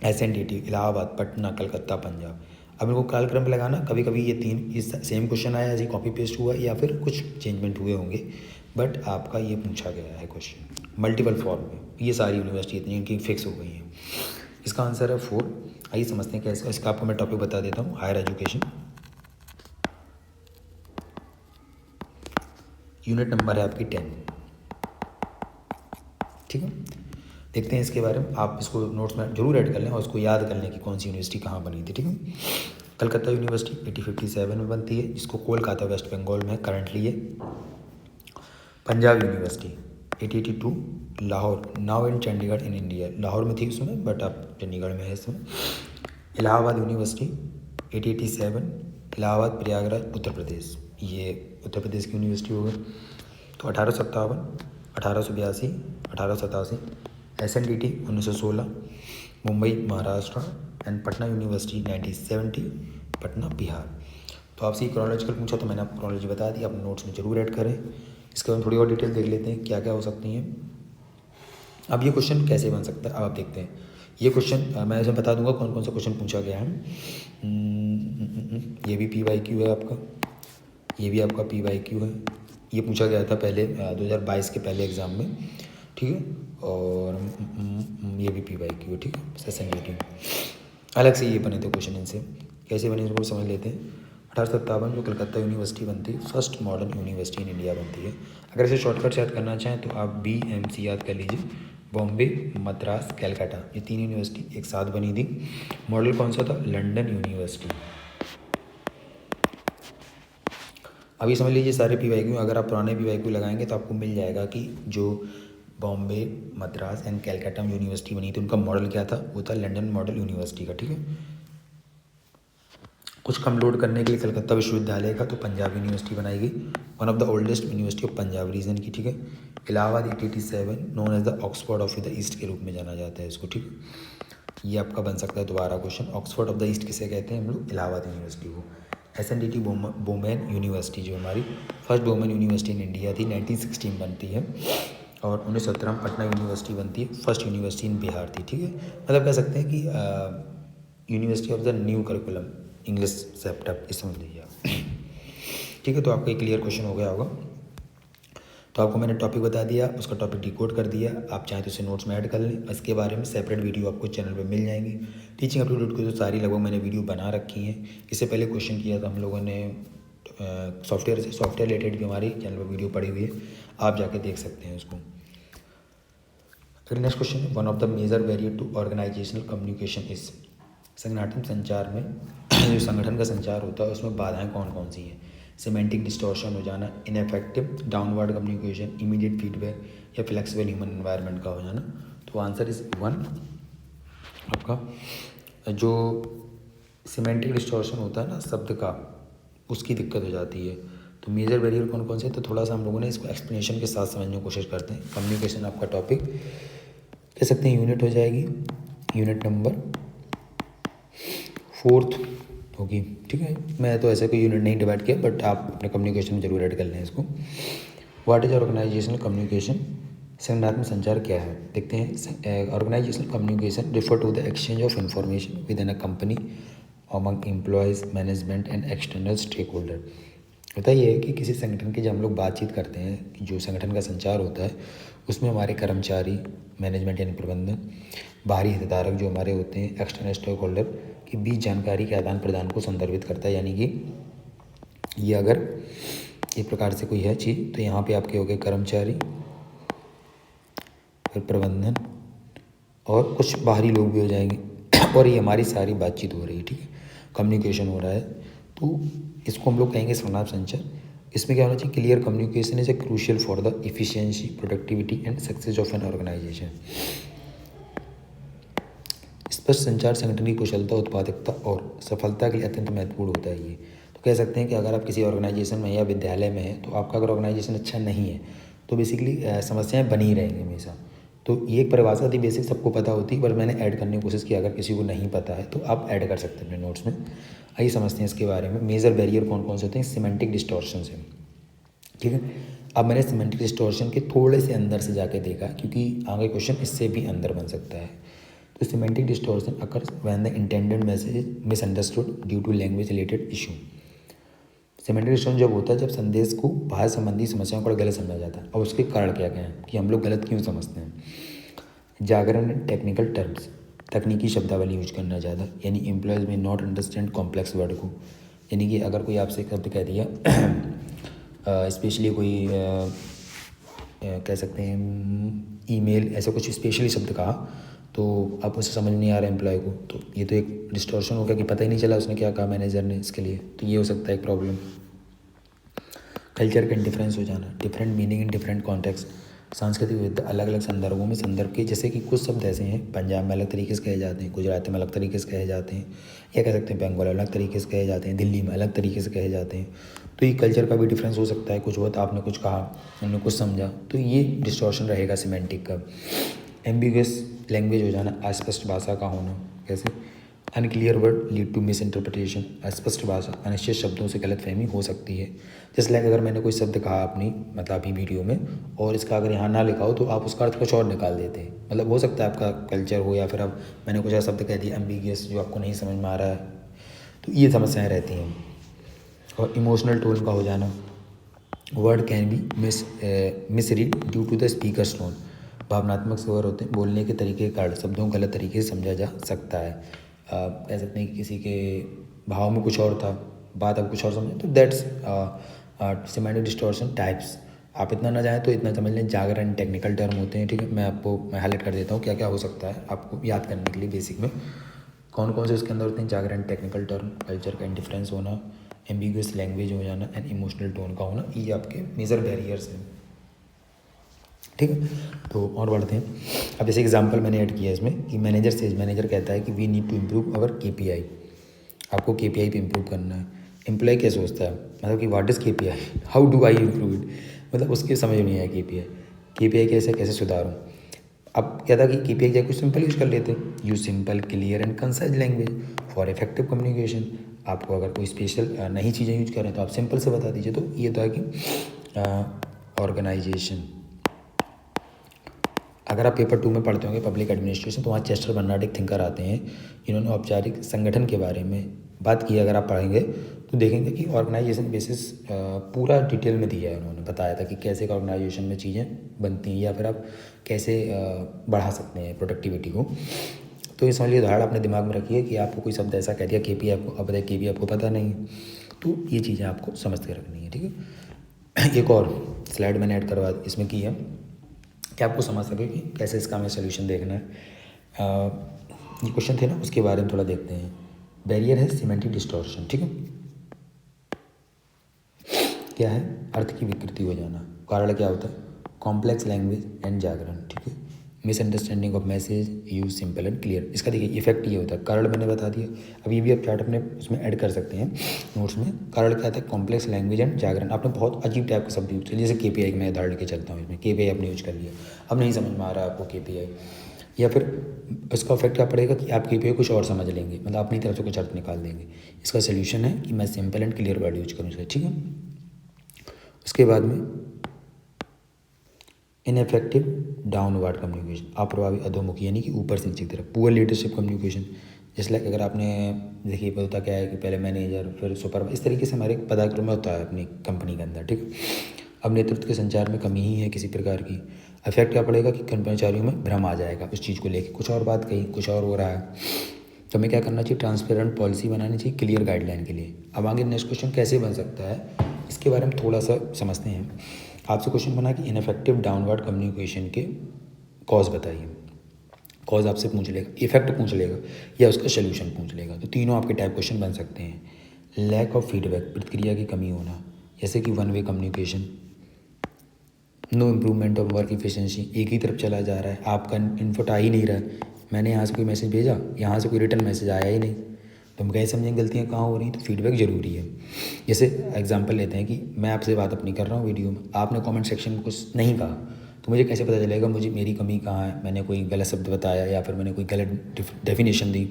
A: SNDT इलाहाबाद, पटना, कलकत्ता, पंजाब। अब इनको कालक्रम में लगाना, कभी कभी ये 3 सेम क्वेश्चन आया ऐसे कॉपी पेस्ट हुआ या फिर कुछ चेंजमेंट हुए होंगे, बट आपका ये पूछा गया है क्वेश्चन मल्टीपल फॉर्म में। ये सारी यूनिवर्सिटी इतनी इनकी फिक्स हो गई हैं। इसका आंसर है 4। आइए समझते हैं कैसे। इसका आपको मैं टॉपिक बता देता हूँ, हायर एजुकेशन। यूनिट नंबर है आपकी 10। ठीक है, देखते हैं इसके बारे में। आप इसको नोट्स में जरूर ऐड कर लें और उसको याद कर लें कि कौन सी यूनिवर्सिटी कहाँ बनी थी। ठीक है, कलकत्ता यूनिवर्सिटी 1857 में बनती है, जिसको कोलकाता वेस्ट बंगाल में करंटली है। Punjab university 1882, Lahore now in Chandigarh in India, Lahore में थी उसमें बट अब चंडीगढ़ में है इसमें। इलाहाबाद यूनिवर्सिटी 1887, इलाहाबाद प्रयागराज उत्तर प्रदेश, ये उत्तर प्रदेश की यूनिवर्सिटी हो गई। तो 1857, 1882, 1887, SNDT 1916, Mumbai Maharashtra and Patna university 1970, Patna Bihar. तो आपसे ये क्रोनोलॉजिकल पूछा तो मैंने आपको क्रोनोलॉजी बता दी, अपने नोट्स में जरूर ऐड करें। इसके बाद थोड़ी और डिटेल देख लेते हैं क्या क्या हो सकती हैं। अब ये क्वेश्चन कैसे बन सकता है, अब आप देखते हैं। ये क्वेश्चन मैं ऐसे बता दूंगा कौन कौन सा क्वेश्चन पूछा गया है। ये भी PYQ है आपका, ये भी आपका PYQ है। ये पूछा गया था पहले 2022 के पहले एग्ज़ाम में, ठीक है। और ये भी PYQ है, ठीक है। SNDT अलग से ये बने थे क्वेश्चन, इनसे कैसे बने इसको समझ लेते हैं। 1857 जो कलकत्ता यूनिवर्सिटी बनती है, first modern university in India बनती है। अगर इसे शॉर्टकट याद करना चाहें तो आप BMC याद कर लीजिए, बॉम्बे, मद्रास, कैलकाटा, ये 3 यूनिवर्सिटी एक साथ बनी थी। मॉडल कौन सा था, लंदन यूनिवर्सिटी। अभी समझ लीजिए सारे PYQ, अगर आप पुराने PYQ लगाएंगे तो आपको मिल जाएगा कि जो बॉम्बे, मद्रास एंड कैलकाटा में यूनिवर्सिटी बनी थी उनका मॉडल क्या था, वो था लंदन मॉडल यूनिवर्सिटी का, ठीक है। कुछ कम लोड करने के लिए कलकत्ता विश्वविद्यालय का तो पंजाब यूनिवर्सिटी बनाई गई, one of the oldest university of Punjab region की, ठीक है। Allahabad 887 known as the Oxford of the east के रूप में जाना जाता है इसको, ठीक है। ये आपका बन सकता है दोबारा question, Oxford of the east किसे कहते हैं हम लोग, इलाहाबाद यूनिवर्सिटी को। SNDT वुमेन यूनिवर्सिटी जो हमारी first women university in India थी, 1916 में बनती है। और 1917 में पटना यूनिवर्सिटी बनती है, फर्स्ट यूनिवर्सिटी इन बिहार थी, ठीक है। मतलब कह सकते हैं कि university of the new curriculum, English setup, ये समझ लीजिए आप, ठीक है। तो आपका एक क्लियर क्वेश्चन हो गया होगा। तो आपको मैंने टॉपिक बता दिया, उसका टॉपिक डिकोड कर दिया, आप चाहें तो उसे नोट्स में ऐड कर लें। इसके बारे में सेपरेट वीडियो आपको चैनल पे मिल जाएंगी। टीचिंग अप टू डेट को तो सारी लगभग मैंने वीडियो बना रखी हैं। इससे पहले क्वेश्चन किया था हम लोगों ने सॉफ्टवेयर से, सॉफ्टवेयर रिलेटेड भी हमारी चैनल पर वीडियो पड़ी हुई है, आप जाके देख सकते हैं उसको। अगला next question, one of the major barrier to organizational communication is, संगठनात्मक संचार में जो संगठन का संचार होता है उसमें बाधाएं कौन कौन सी हैं। सिमेंटिक डिस्टॉर्शन हो जाना, इनएफेक्टिव डाउनवर्ड कम्युनिकेशन, इमीडिएट फीडबैक, या फ्लेक्सिबल ह्यूमन एनवायरनमेंट का हो जाना। तो आंसर इज 1 आपका। जो सिमेंटिक डिस्टॉर्शन होता है ना शब्द का, उसकी दिक्कत हो जाती है। तो मेजर बैरियर कौन कौन से, तो थोड़ा सा हम लोगों ने इसको एक्सप्लेनेशन के साथ समझने की कोशिश करते हैं। कम्युनिकेशन आपका टॉपिक कह सकते हैं यूनिट हो जाएगी, यूनिट नंबर 4 होगी, ठीक है। मैं तो ऐसे कोई यूनिट नहीं डिवाइड किया, बट आप अपने कम्युनिकेशन में जरूर ऐड कर लें इसको। व्हाट इज ऑर्गेनाइजेशनल कम्युनिकेशन, संगठनात्मक संचार क्या है, देखते हैं। Organizational communication refer to the exchange of information within a company among employees, management and external stakeholder. होता ये है कि किसी संगठन की जब हम लोग बातचीत करते हैं, कि जो संगठन का संचार होता है उसमें हमारे कर्मचारी, मैनेजमेंट यानी प्रबंधन, बाहरी हितधारक जो हमारे होते हैं, एक्सटर्नल स्टेक होल्डर के बीच जानकारी के आदान प्रदान को संदर्भित करता है। यानी कि ये अगर एक प्रकार से कोई है चीज़, तो यहाँ पे आपके हो गए कर्मचारी, फिर प्रबंधन और कुछ बाहरी लोग भी हो जाएंगे, और ये हमारी सारी बातचीत हो रही है, ठीक है, कम्युनिकेशन हो रहा है। तो इसको हम लोग कहेंगे संवाद संचार। इसमें क्या होना चाहिए, clear communication is a crucial for the efficiency, productivity and success of an organization. स्पष्ट संचार संगठन की कुशलता, उत्पादकता और सफलता के लिए अत्यंत महत्वपूर्ण होता है ये। तो कह सकते हैं कि अगर आप किसी ऑर्गेनाइजेशन में या विद्यालय में हैं, तो आपका अगर ऑर्गेनाइजेशन अच्छा नहीं है तो बेसिकली समस्याएं बनी रहेंगी हमेशा। तो ये एक परिभाषा थी, बेसिक सबको पता होती है, पर मैंने ऐड करने की कोशिश की। अगर किसी को नहीं पता है तो आप ऐड कर सकते हैं अपने नोट्स में। आइए समझते हैं इसके बारे में। मेजर बैरियर कौन कौन से होते हैं, सिमेंटिक डिस्टॉर्शन से, ठीक है। अब मैंने सिमेंटिक डिस्टॉर्शन के थोड़े से अंदर से जाके देखा, क्योंकि आगे क्वेश्चन इससे भी अंदर बन सकता है। तो semantic distortion occurs when the intended message is misunderstood due to language related issue. Semantic distortion जब होता है जब संदेश को भाषा संबंधी समस्याओं को गलत समझा जाता है। और उसके कारण क्या क्या हैं कि हम लोग गलत क्यों समझते हैं। जागरण टेक्निकल टर्म्स, तकनीकी शब्दावली यूज करना ज़्यादा, यानी एम्प्लॉयज़ में नॉट अंडरस्टैंड कॉम्प्लेक्स वर्ड को। यानी कि अगर कोई आपसे शब्द कह दिया स्पेशली कोई कह सकते हैं ईमेल, ऐसा कुछ स्पेशली शब्द कहा, तो आप उसे समझ नहीं आ रहा एम्प्लॉय को, तो ये तो एक डिस्टॉर्शन हो गया कि पता ही नहीं चला उसने क्या कहा मैनेजर ने इसके लिए। तो ये हो सकता है एक प्रॉब्लम। कल्चर का डिफरेंस हो जाना, different meaning in different context, सांस्कृतिक विविधता अलग अलग संदर्भों में संदर्भ के, जैसे कि कुछ शब्द ऐसे हैं पंजाब में अलग तरीके से कहे जाते हैं, गुजरात में अलग तरीके से कहे जाते हैं, या कह सकते हैं बंगाल अलग तरीके से कहे जाते हैं, दिल्ली में अलग तरीके से कहे जाते हैं। तो ये कल्चर का भी डिफरेंस हो सकता है, कुछ बहुत आपने कुछ कहा, हमने कुछ समझा, तो ये डिस्टॉर्शन रहेगा सिमेंटिक का। एम्बिगुअस लैंग्वेज हो जाना, अस्पष्ट भाषा का होना, कैसे unclear word lead to misinterpretation, अस्पष्ट भाषा अनिश्चित शब्दों से गलतफहमी हो सकती है। जैसे लाइक अगर मैंने कोई शब्द कहा अपनी मतलब अभी वीडियो में और इसका अगर यहाँ ना लिखा हो तो आप उसका अर्थ कुछ और निकाल देते हैं। मतलब हो सकता है आपका कल्चर हो या फिर अब मैंने कुछ ऐसा शब्द कह दिया एम्बिगियस जो आपको नहीं समझ में आ रहा है, तो ये समस्याएँ रहती हैं। और इमोशनल टोन का हो जाना, word can be misread due to the speaker's tone, भावनात्मक स्वर होते हैं, बोलने के तरीके के कारण शब्दों को गलत तरीके से समझा जा सकता है। कह सकते हैं कि किसी के भाव में कुछ और था, बात आप कुछ और समझे, तो दैट्स सिमेंटिक डिस्टॉर्शन टाइप्स। आप इतना ना जाएँ तो इतना समझ लें जागरण टैक्निकल टर्म होते हैं, ठीक है। मैं हाईलाइट कर देता हूँ क्या क्या हो सकता है आपको याद करने के लिए बेसिक में कौन कौन से उसके अंदर होते हैं। जागरण टेक्निकल टर्म, कल्चर का इंडिफरेंस होना, एम्बिगुअस लैंग्वेज हो जाना एंड इमोशनल टोन का होना, ये आपके मेजर बैरियर्स हैं, ठीक है। तो और बढ़ते हैं। अब जैसे एग्जांपल मैंने ऐड किया इसमें कि मैनेजर कहता है कि we need to improve our KPI, आपको KPI पे इम्प्रूव करना है। एम्प्लॉय क्या सोचता है, मतलब कि what is KPI, how do I improve it, मतलब उसके समझ में नहीं आया KPI कैसे सुधारूँ। अब क्या था कि KPI क्या कुछ सिंपल यूज़ कर लेते, use simple clear and concise language for effective communication. आपको अगर कोई स्पेशल नई चीज़ें यूज करें तो आप सिंपल से बता दीजिए। तो ये था कि ऑर्गेनाइजेशन, अगर आप पेपर 2 में पढ़ते होंगे पब्लिक एडमिनिस्ट्रेशन, तो वहाँ चेस्टर बर्नार्ड एक थिंकर आते हैं, इन्होंने औपचारिक संगठन के बारे में बात की। अगर आप पढ़ेंगे तो देखेंगे कि ऑर्गेनाइजेशन बेसिस पूरा डिटेल में दिया है, उन्होंने बताया था कि कैसे एक ऑर्गेनाइजेशन में चीज़ें बनती हैं या फिर आप कैसे बढ़ा सकते हैं प्रोडक्टिविटी को। तो ये समझ लीजिए उदाहरण अपने दिमाग में रखिए कि आपको कोई शब्द ऐसा कह दिया KPI, आपको अब बताया KPI आपको पता नहीं, तो ये चीज़ें आपको समझ के रखनी है, ठीक है। एक और स्लाइड मैंने ऐड करवा इसमें की है कि आपको समझ सके कि कैसे इसका हमें सोल्यूशन देखना है। ये क्वेश्चन थे ना, उसके बारे में थोड़ा देखते हैं। बैरियर है सिमेंटिक डिस्टॉर्शन, ठीक है। क्या है, अर्थ की विकृति हो जाना। कारण क्या होता है, कॉम्प्लेक्स लैंग्वेज एंड जागरण, ठीक है। Misunderstanding of message, use simple and clear. इसका देखिए इफेक्ट ये होता है, कारण मैंने बता दिया। अब ये भी आप चार्ट अपने उसमें ऐड कर सकते हैं नोट्स में। कारण क्या आता है, कॉम्प्लेक्स लैंग्वेज एंड जागरण। आपने बहुत अजीब टाइप का शब्द यूज किया, जैसे KPI मैं उदाहरण लेके चलता हूँ, इसमें KPI आपने यूज कर लिया, अब नहीं समझ में आ रहा है आपको KPI, या फिर इसका इफेक्ट क्या पड़ेगा कि आप KPI कुछ और समझ लेंगे, मतलब अपनी तरफ से कुछ अर्थ निकाल देंगे। इसका सोल्यूशन है कि मैं simple and clear word use करूँ, ठीक है। उसके बाद में इनएफेक्टिव डाउनवर्ड कम्युनिकेशन, अप्रभावी अधोमुखी, यानी कि ऊपर से नीचे की तरफ। पुअर लीडरशिप कम्युनिकेशन, जैसे लाइक अगर आपने देखिए होता क्या है कि पहले मैनेजर फिर सुपर, इस तरीके से हमारे पदाक्रम में होता है अपनी कंपनी के अंदर, ठीक। अब नेतृत्व के संचार में कमी ही है किसी प्रकार की। इफेक्ट क्या पड़ेगा कि कर्मचारियों में भ्रम आ जाएगा, उस चीज़ को लेकर कुछ और बात कही, कुछ और हो रहा है। तो हमें क्या करना चाहिए, ट्रांसपेरेंट पॉलिसी बनानी चाहिए क्लियर गाइडलाइन के लिए। अब आगे नेक्स्ट क्वेश्चन कैसे बन सकता है, इसके बारे में थोड़ा सा समझते हैं। आपसे क्वेश्चन बना कि इनफेक्टिव डाउनवर्ड कम्युनिकेशन के कॉज बताइए। कॉज आपसे पूछ लेगा, इफेक्ट पूछ लेगा या उसका सोल्यूशन पूछ लेगा, तो तीनों आपके टाइप क्वेश्चन बन सकते हैं। लैक ऑफ फीडबैक, प्रतिक्रिया की कमी होना, जैसे कि one way communication. No improvement of work efficiency, एक ही तरफ चला जा रहा है, आपका इनपुट आ ही नहीं रहा है। मैंने यहाँ से कोई मैसेज भेजा, यहाँ से कोई रिटर्न मैसेज आया ही नहीं, तो हम कैसे समझेंगे गलतियाँ कहाँ हो रही हैं। तो फीडबैक ज़रूरी है। जैसे एग्जांपल लेते हैं कि मैं आपसे बात अपनी कर रहा हूँ वीडियो में, आपने कमेंट सेक्शन में कुछ नहीं कहा, तो मुझे कैसे पता चलेगा मुझे मेरी कमी कहाँ है, मैंने कोई गलत शब्द बताया या फिर मैंने कोई गलत डेफिनेशन दी,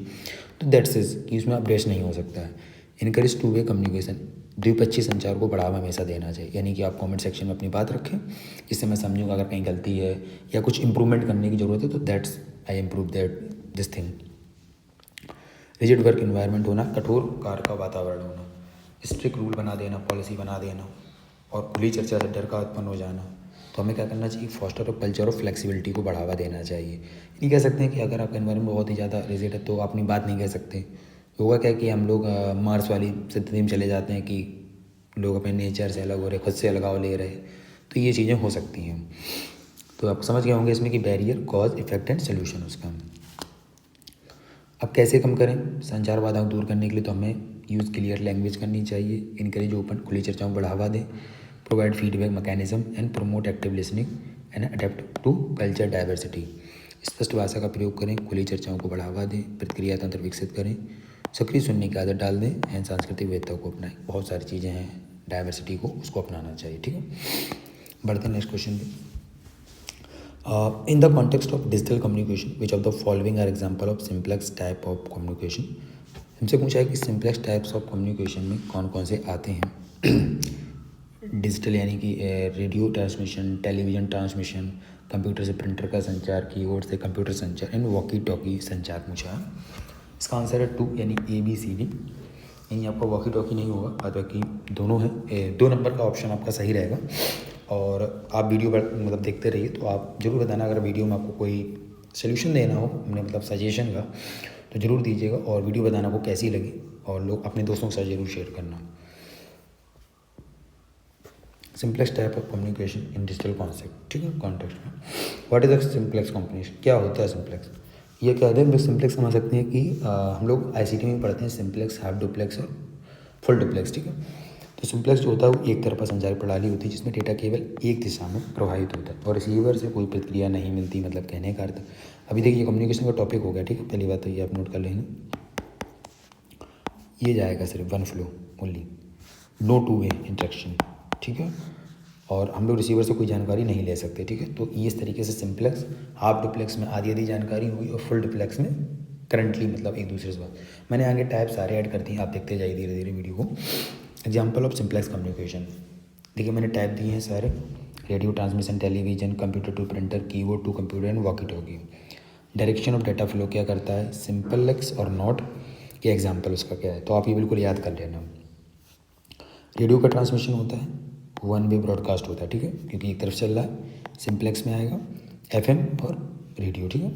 A: तो दैट्स इज कि उसमें अपडेट्स नहीं हो सकता है। इनकरेज टू वे कम्युनिकेशन, द्विपक्षीय संचार को बढ़ावा हमेशा देना चाहिए, यानी कि आप कमेंट सेक्शन में अपनी बात रखें, जिससे मैं समझूंगा अगर कहीं गलती है या कुछ इंप्रूवमेंट करने की ज़रूरत है, तो that's I improve that this thing. Rigid work environment होना, कठोर कार्य का वातावरण होना, स्ट्रिक्ट रूल बना देना, पॉलिसी बना देना, और खुली चर्चा से डर का उत्पन्न हो जाना। तो हमें क्या करना चाहिए, foster of culture of flexibility को बढ़ावा देना चाहिए। नहीं कह सकते हैं कि अगर आपका एनवायरमेंट बहुत ही ज़्यादा रिजिड है तो अपनी बात नहीं कह सकते। होगा क्या कि हम लोग मार्स वाली स्थिति में चले जाते हैं कि लोग अपने नेचर से अलग हो रहे, खुद से अलगाव ले रहे, तो ये चीज़ें हो सकती हैं। तो आप समझ गए होंगे इसमें कि barrier, cause, effect and solution उसका। अब कैसे कम करें, संचार बाधाओं दूर करने के लिए तो हमें यूज़ क्लियर लैंग्वेज करनी चाहिए, इनकरेज ओपन खुली चर्चाओं को बढ़ावा दें, provide feedback mechanism and promote active listening and adapt to culture diversity. स्पष्ट भाषा का प्रयोग करें, खुली चर्चाओं को बढ़ावा दें, प्रतिक्रिया तंत्र विकसित करें, सक्रिय सुनने की आदत डाल दें एंड सांस्कृतिक विविधता को अपनाएं। बहुत सारी चीज़ें हैं, डाइवर्सिटी को उसको अपनाना चाहिए, ठीक है। बढ़ते हैं नेक्स्ट क्वेश्चन पे। In the context of digital communication which of the following are example of simplex type of communication. हमसे पूछा है कि सिंप्लेक्स टाइप्स ऑफ कम्युनिकेशन में कौन कौन से आते हैं। डिजिटल यानी कि radio transmission, television transmission, computer से प्रिंटर का संचार, कीबोर्ड से कंप्यूटर संचार एंड वॉकी टॉकी संचार पूछा है। इसका आंसर है 2 यानी ABCD। यहीं आपका वॉकी टॉकी नहीं होगा, बाकी दोनों हैं। 2 नंबर का ऑप्शन आपका सही रहेगा। और आप वीडियो पर मतलब देखते रहिए, तो आप ज़रूर बताना अगर वीडियो में आपको कोई सोल्यूशन देना हो हमने मतलब सजेशन का, तो ज़रूर दीजिएगा। और वीडियो बताना आपको कैसी लगी, और लोग अपने दोस्तों के साथ ज़रूर शेयर करना। Simplex type of communication in digital concept, ठीक है, कॉन्टेक्स्ट में। What is the simplex communication, क्या होता है सिंप्लेक्स? ये क्या होता है, हम लोग सिंप्लेक्स समझ सकते हैं कि हम लोग ICT में पढ़ते हैं सिंप्लेक्स, हाफ डुप्लेक्स और फुल डुप्लेक्स, ठीक है। तो सिंप्लेक्स जो होता है वो एक तरफा संचार प्रणाली होती है जिसमें डेटा केवल एक दिशा में प्रवाहित होता है और रिसीवर से कोई प्रतिक्रिया नहीं मिलती, मतलब कहने का अर्थ। अभी देखिए कम्युनिकेशन का टॉपिक हो गया, ठीक है। पहली बात तो ये आप नोट कर लेंगे, ये जाएगा सिर्फ 1 flow only, no 2 way interaction, ठीक है। और हम लोग रिसीवर से कोई जानकारी नहीं ले सकते, ठीक है। तो ये इस तरीके से सिंप्लेक्स, हाफ डुप्लेक्स में आधी आधी जानकारी हुई और फुल डुप्लेक्स में करंटली मतलब एक दूसरे से बात। मैंने आगे टाइप सारे ऐड कर दिए, आप देखते जाइए धीरे धीरे वीडियो को। एग्जाम्पल ऑफ सिंप्लेक्स कम्युनिकेशन, देखिए मैंने टाइप दिए हैं सारे। Radio transmission, television, computer to printer, keyboard to computer and walkie talkie. Direction of data flow क्या करता है, सिंपलेक्स और नॉट, ये एग्जाम्पल उसका क्या है, तो आप ये बिल्कुल याद कर लेना। रेडियो का ट्रांसमिशन होता है, 1 वे ब्रॉडकास्ट होता है, ठीक है, क्योंकि एक तरफ चल रहा है, सिंप्लेक्स में आएगा FM और रेडियो, ठीक है।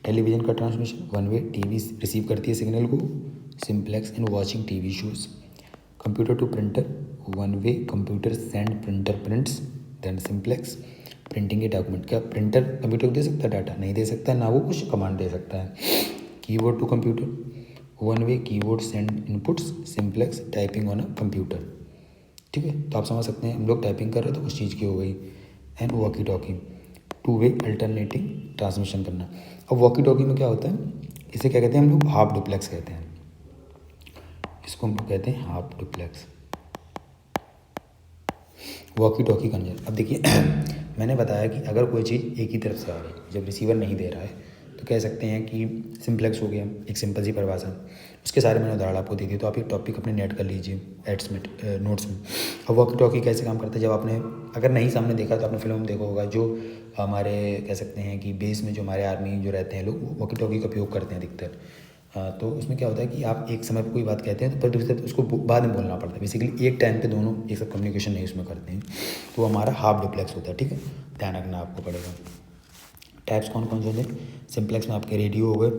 A: टेलीविज़न का ट्रांसमिशन 1 वे, TV रिसीव करती है सिग्नल को, simplex in watching TV shows. Computer to printer 1 way, computer send printer prints, then simplex. Printing के डॉक्यूमेंट, क्या प्रिंटर कंप्यूटर को दे सकता है डाटा? नहीं दे सकता है, ना वो कुछ कमांड दे सकता है। Keyboard to computer 1 way, keyboard send inputs, simplex typing on a computer, ठीक है। तो आप समझ सकते हैं हम लोग टाइपिंग कर रहे हैं तो उस चीज़ की हो गई। And walkie talkie 2 way alternating transmission करना। अब वॉकी टॉकी में क्या होता है, इसे क्या कहते हैं हम लोग, हाफ डुप्लेक्स कहते हैं, इसको हम लोग कहते हैं half duplex, walkie talkie conversion. अब देखिए मैंने बताया कि अगर कोई चीज़ एक ही तरफ से आ रही है, जब रिसीवर नहीं दे रहा है, तो कह सकते हैं कि सिंप्लेक्स हो गया, एक सिंपल सी परिभाषा। उसके सारे मैंने उदाहरण आपको दे दिए, तो आप ये टॉपिक अपने नेट कर लीजिए एड्स में, नोट्स में। अब वॉकी टॉकी कैसे काम करता है, जब आपने अगर नहीं सामने देखा तो आपने फिल्म में देखा होगा, जो हमारे कह सकते हैं कि बेस में जो हमारे आर्मी जो रहते हैं लोग, वॉकी टॉकी का उपयोग करते हैं अधिकतर। तो उसमें क्या होता है कि आप एक समय पर कोई बात कहते हैं तो पर दूसरे उसको बाद में बोलना पड़ता है। बेसिकली एक टाइम पे दोनों ये सब कम्युनिकेशन नहीं उसमें करते हैं, तो हमारा हाफ डुप्लेक्स होता है, ठीक है। ध्यान रखना आपको पड़ेगा। टाइप्स कौन कौन से होते हैं सिंप्लेक्स में, आपके रेडियो हो गए,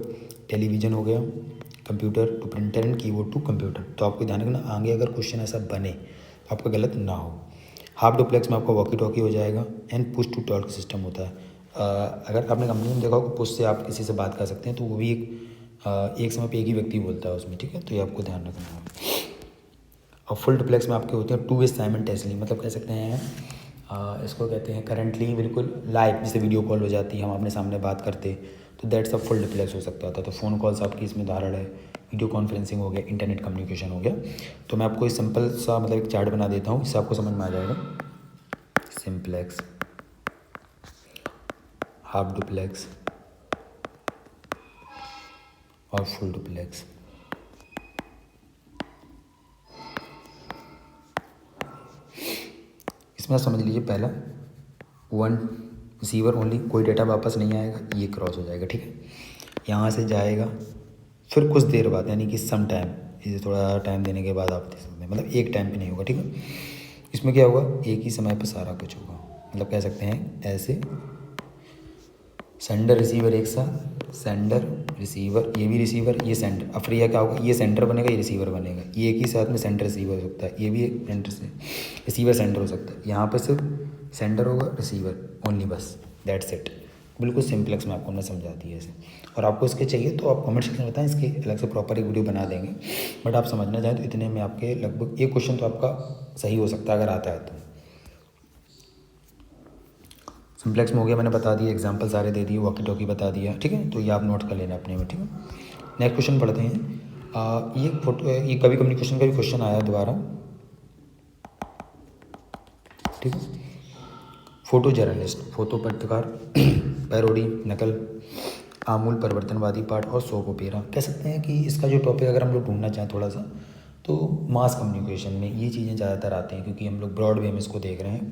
A: टेलीविज़न हो गया, computer to printer and keyboard to computer. तो आपको ध्यान रखना आगे अगर क्वेश्चन ऐसा बने तो आपका गलत ना हो। हाफ डुप्लेक्स में आपका वॉकी टॉकी हो जाएगा and push to talk system होता है। अगर आपने कंपनी में देखा हो पुश से आप किसी से बात कर सकते हैं, तो वो भी एक समय पे एक ही व्यक्ति बोलता है उसमें, ठीक है। तो ये आपको ध्यान रखना है। और फुल डुप्लेक्स में आपके होते हैं 2 वे साइमल्टेनियसली, मतलब कह सकते हैं इसको कहते हैं करंटली बिल्कुल लाइव, जैसे वीडियो कॉल हो जाती है, हम अपने सामने बात करते, तो दैट्स अ फुल डुप्लेक्स हो सकता था। तो फ़ोन कॉल्स आपकी इसमें उदाहरण है, वीडियो कॉन्फ्रेंसिंग हो गया, इंटरनेट कम्युनिकेशन हो गया। तो मैं आपको एक सिंपल सा मतलब एक चार्ट बना देता हूँ, इससे आपको समझ में आ जाएगा। सिंप्लेक्स, हाफ डुप्लेक्स और फुल डुप्लेक्स। इसमें समझ लीजिए पहला 1 रिसीवर ओनली, कोई डेटा वापस नहीं आएगा, ये क्रॉस हो जाएगा, ठीक है। यहाँ से जाएगा, फिर कुछ देर बाद यानी कि सम टाइम, इसे थोड़ा टाइम देने के बाद आप दे सकते हैं, मतलब एक टाइम पे नहीं होगा, ठीक है। इसमें क्या होगा, एक ही समय पे सारा कुछ होगा, मतलब कह सकते हैं ऐसे सेंडर रिसीवर एक साथ, सेंडर रिसीवर, ये भी रिसीवर, ये सेंडर। अब फिर यह क्या होगा, ये सेंडर बनेगा, ये रिसीवर बनेगा, ये एक ही साथ में सेंडर रिसीवर हो सकता है, ये भी एक सेंडर से रिसीवर सेंडर हो सकता है। यहाँ पर सिर्फ सेंडर होगा, रिसीवर ओनली, बस दैट्स इट। बिल्कुल सिंप्लेक्स में आपको हमने समझा दिया ऐसे। और आपको इसके चाहिए तो आप कमेंट सेक्शन में बताएं, इसके अलग से प्रॉपर एक वीडियो बना देंगे। बट आप समझना चाहें तो इतने में आपके लगभग एक क्वेश्चन तो आपका सही हो सकता है अगर आता है तो। सिंप्लेक्स में हो गया, मैंने बता दिया, एग्जांपल सारे दे दिए, वॉकी टॉकी बता दिया, ठीक है। तो ये आप नोट कर लेना अपने में, ठीक है। नेक्स्ट क्वेश्चन पढ़ते हैं। ये कभी कम्युनिकेशन का भी क्वेश्चन आया दोबारा। ठीक है। फोटो जर्नलिस्ट, फोटो पत्रकार, पैरोडी, नकल, आमूल परिवर्तनवादी पाठ और सोप ओपेरा। कह सकते हैं कि इसका जो टॉपिक अगर हम लोग ढूंढना चाहें थोड़ा सा, तो मास कम्युनिकेशन में ये चीज़ें ज़्यादातर आती हैं, क्योंकि हम लोग ब्रॉड वे में इसको देख रहे हैं।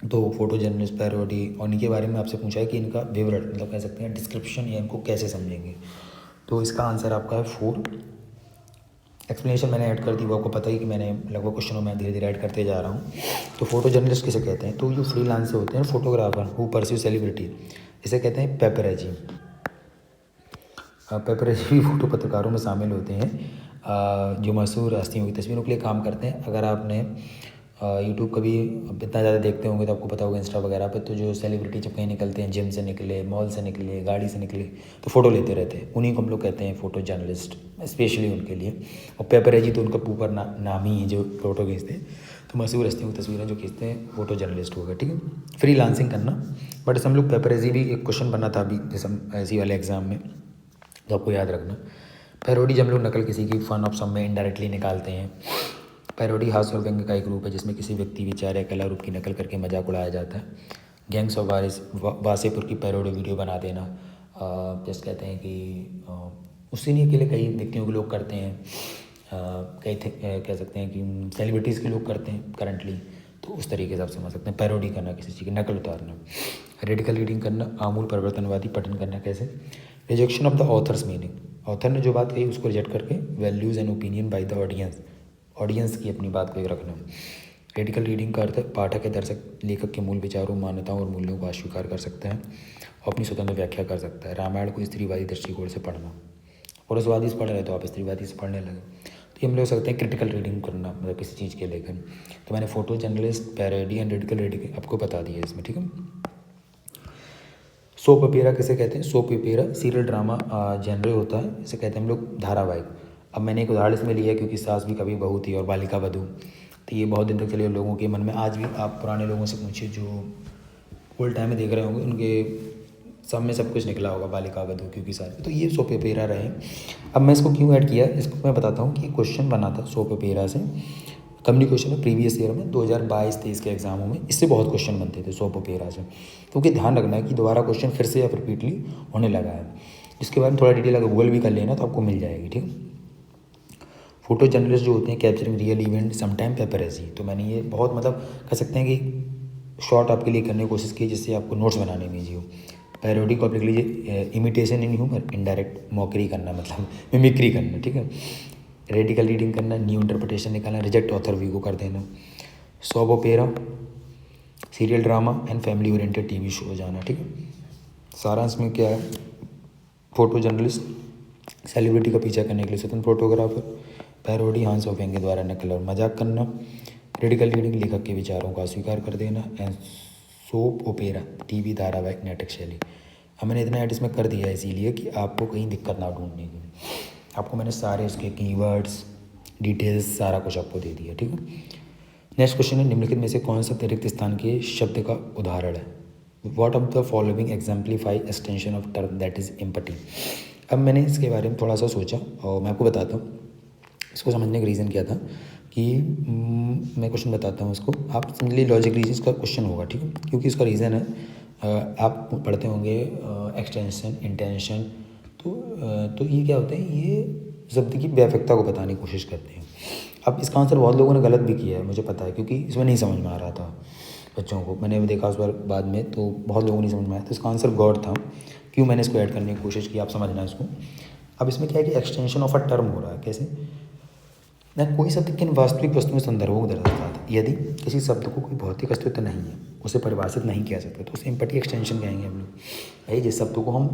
A: तो फोटो जर्नलिस्ट, पैरोडी और इनके बारे में आपसे पूछा है कि इनका विवरण, मतलब कह सकते हैं डिस्क्रिप्शन, या इनको कैसे समझेंगे। तो इसका आंसर आपका है 4। एक्सप्लेनेशन मैंने ऐड कर दी, वो आपको पता ही कि मैंने लगभग क्वेश्चनों में धीरे धीरे ऐड करते जा रहा हूँ। तो फोटो जर्नलिस्ट किसे कहते हैं? तो जो फ्रीलांसर होते हैं, फोटोग्राफर हु परस्यू सेलिब्रिटी, इसे कहते हैं पेपरेजी। पेपरेजी भी फोटो पत्रकारों में शामिल होते हैं, जो मशहूर हस्तियों की तस्वीरों के लिए काम करते हैं। अगर आपने यूट्यूब कभी इतना ज़्यादा देखते होंगे तो आपको पता होगा, इंस्टा वगैरह पे तो जो सेलिब्रिटी जब कहीं निकलते हैं, जिम से निकले, मॉल से निकले, गाड़ी से निकले, तो फ़ोटो लेते रहते हैं। उन्हीं को हम लोग कहते हैं फ़ोटो जर्नलिस्ट, स्पेशली उनके लिए। और पेपरेजी तो उनका ऊपर नाम ही है, जो फ़ोटो खींचते हैं। तो मशहूर हस्तियों की तस्वीरें जो खींचते हैं, फ़ोटो जर्नलिस्ट होगा। ठीक है, फ्रीलांसिंग करना। बट इस हम लोग पेपरेजी भी एक क्वेश्चन बना था अभी जैसे ऐसी वाले एग्जाम में, तो आपको याद रखना। पैरोडी जब हम लोग नकल किसी की फन ऑफ सम में इनडायरेक्टली निकालते हैं। पैरोडी हास्य और व्यंग्य का एक रूप है जिसमें किसी व्यक्ति, विचार या कला रूप की नकल करके मजाक उड़ाया जाता है। गैंग्स ऑफ वासेपुर की पैरोडी वीडियो बना देना, जैसे कहते हैं कि उसी नहीं के लिए कई व्यक्तियों के लोग करते हैं, कह सकते हैं कि सेलिब्रिटीज़ के लोग करते हैं करंटली। तो उस तरीके से आप समझ सकते हैं पैरोडी करना, किसी चीज़ की नकल उतारना। रेडिकल रीडिंग करना, आमूल परिवर्तनवादी पठन करना। कैसे? Rejection of the author's meaning, author ने जो बात कही उसको रिजेक्ट करके values and opinion by the audience की अपनी बात को एक रखना। क्रिटिकल रीडिंग का अर्थ पाठक या दर्शक लेखक के मूल विचारों, मान्यताओं और मूल्यों को अस्वीकार कर सकता है और अपनी स्वतंत्र व्याख्या कर सकता है। रामायण को स्त्रीवादी दृष्टिकोण से पढ़ना, पुरुषवादी से पढ़ रहे तो आप स्त्रीवादी से पढ़ने लगे, तो ये हम लोग सकते हैं क्रिटिकल रीडिंग करना, मतलब किसी चीज़ के लेकर। तो मैंने photo journalist, parody and critical reading आपको बता दिया इसमें। ठीक है। सोप ओपेरा किसे कहते हैं? सोप ओपेरा सीरियल ड्रामा जेनरे होता है, इसे कहते हैं हम लोग धारावाहिक। अब मैंने एक उदाहरण इसमें लिया क्योंकि सास भी कभी बहू थी और बालिका वधू, तो ये बहुत दिन तक चले लोगों के मन में। आज भी आप पुराने लोगों से पूछिए जो ओल्ड टाइम में देख रहे होंगे, उनके सब में सब कुछ निकला होगा, बालिका वधू क्योंकि सारे। तो ये सोप ओपेरा रहे। अब मैं इसको क्यों ऐड किया, इसको मैं बताता हूँ कि क्वेश्चन बना था सोप ओपेरा से कम्युनिकेशन में प्रीवियस ईयर में 2022-23 के एग्जामों में। इससे बहुत क्वेश्चन बनते थे सोप ओपेरा से, क्योंकि ध्यान रखना है कि दोबारा क्वेश्चन फिर से या रिपीटली होने लगा है। इसके बारे में थोड़ा डिटेल अगर गूगल भी कर लेना तो आपको मिल जाएगी। ठीक है। फोटो जर्नलिस्ट जो होते हैं कैप्चरिंग रियल इवेंट समटाइम पेपरेजी, तो मैंने ये बहुत मतलब कह सकते हैं कि शॉर्ट आपके लिए करने की कोशिश की जिससे आपको नोट्स बनाने में ईजी हो। पैरोडी को आप लिख लीजिए इमिटेशन इन ह्यूमर, इनडायरेक्ट मॉकरी करना, मतलब मिमिक्री करना। ठीक है। रेडिकल रीडिंग करना, न्यू इंटरप्रिटेशन निकालना, रिजेक्ट ऑथर वी को कर देना। Soap opera serial drama and family oriented TV show जाना। ठीक है। सारांश में क्या है? फोटो जर्नलिस्ट सेलिब्रिटी का पीछा करने के लिए स्वतंत्र फोटोग्राफर, पैरोडी हांस ऑफ व्यंग्य द्वारा नकल और मजाक करना, रेडिकल रीडिंग लेखक के विचारों का अस्वीकार कर देना, एंड सोप ओपेरा टीवी धारावाहिक नाटक शैली। अब मैंने इतना ऐड इसमें कर दिया है इसीलिए कि आपको कहीं दिक्कत ना ढूंढने की। आपको मैंने सारे उसके कीवर्ड्स, डिटेल्स सारा कुछ आपको दे दिया। ठीक है। नेक्स्ट क्वेश्चन है, निम्नलिखित में से कौन सा अतिरिक्त स्थान के शब्द का उदाहरण है? What of the following exemplify extension of term that is empathy. अब मैंने इसके बारे में थोड़ा सा सोचा और मैं आपको बताता हूँ इसको समझने का रीज़न क्या था कि मैं क्वेश्चन बताता हूँ उसको, आप समझ लीजिए लॉजिक रीजन का क्वेश्चन होगा। ठीक है। क्योंकि इसका रीज़न है आप पढ़ते होंगे एक्सटेंशन, इंटेंशन, तो ये क्या होता है, ये शब्द की व्यापकता को बताने की कोशिश करते हैं। अब इसका आंसर बहुत लोगों ने गलत भी किया है, मुझे पता है, क्योंकि इसमें नहीं समझ में आ रहा था बच्चों को। मैंने देखा उस बार बाद में तो बहुत लोगों को नहीं समझ में आया, तो इसका आंसर गॉड था। क्यों मैंने इसको ऐड करने की कोशिश की, आप समझना इसको। अब इसमें क्या है कि एक्सटेंशन ऑफ अ टर्म हो रहा है। कैसे? न कोई शब्द किन वास्तविक वस्तु में संदर्भों को दर्शाता है। यदि किसी शब्द को कोई भौतिक अस्तित्व नहीं है, उसे परिभाषित नहीं किया सकता, तो उसे एम्पैथी एक्सटेंशन कहेंगे हम लोग। भाई जिस शब्द को हम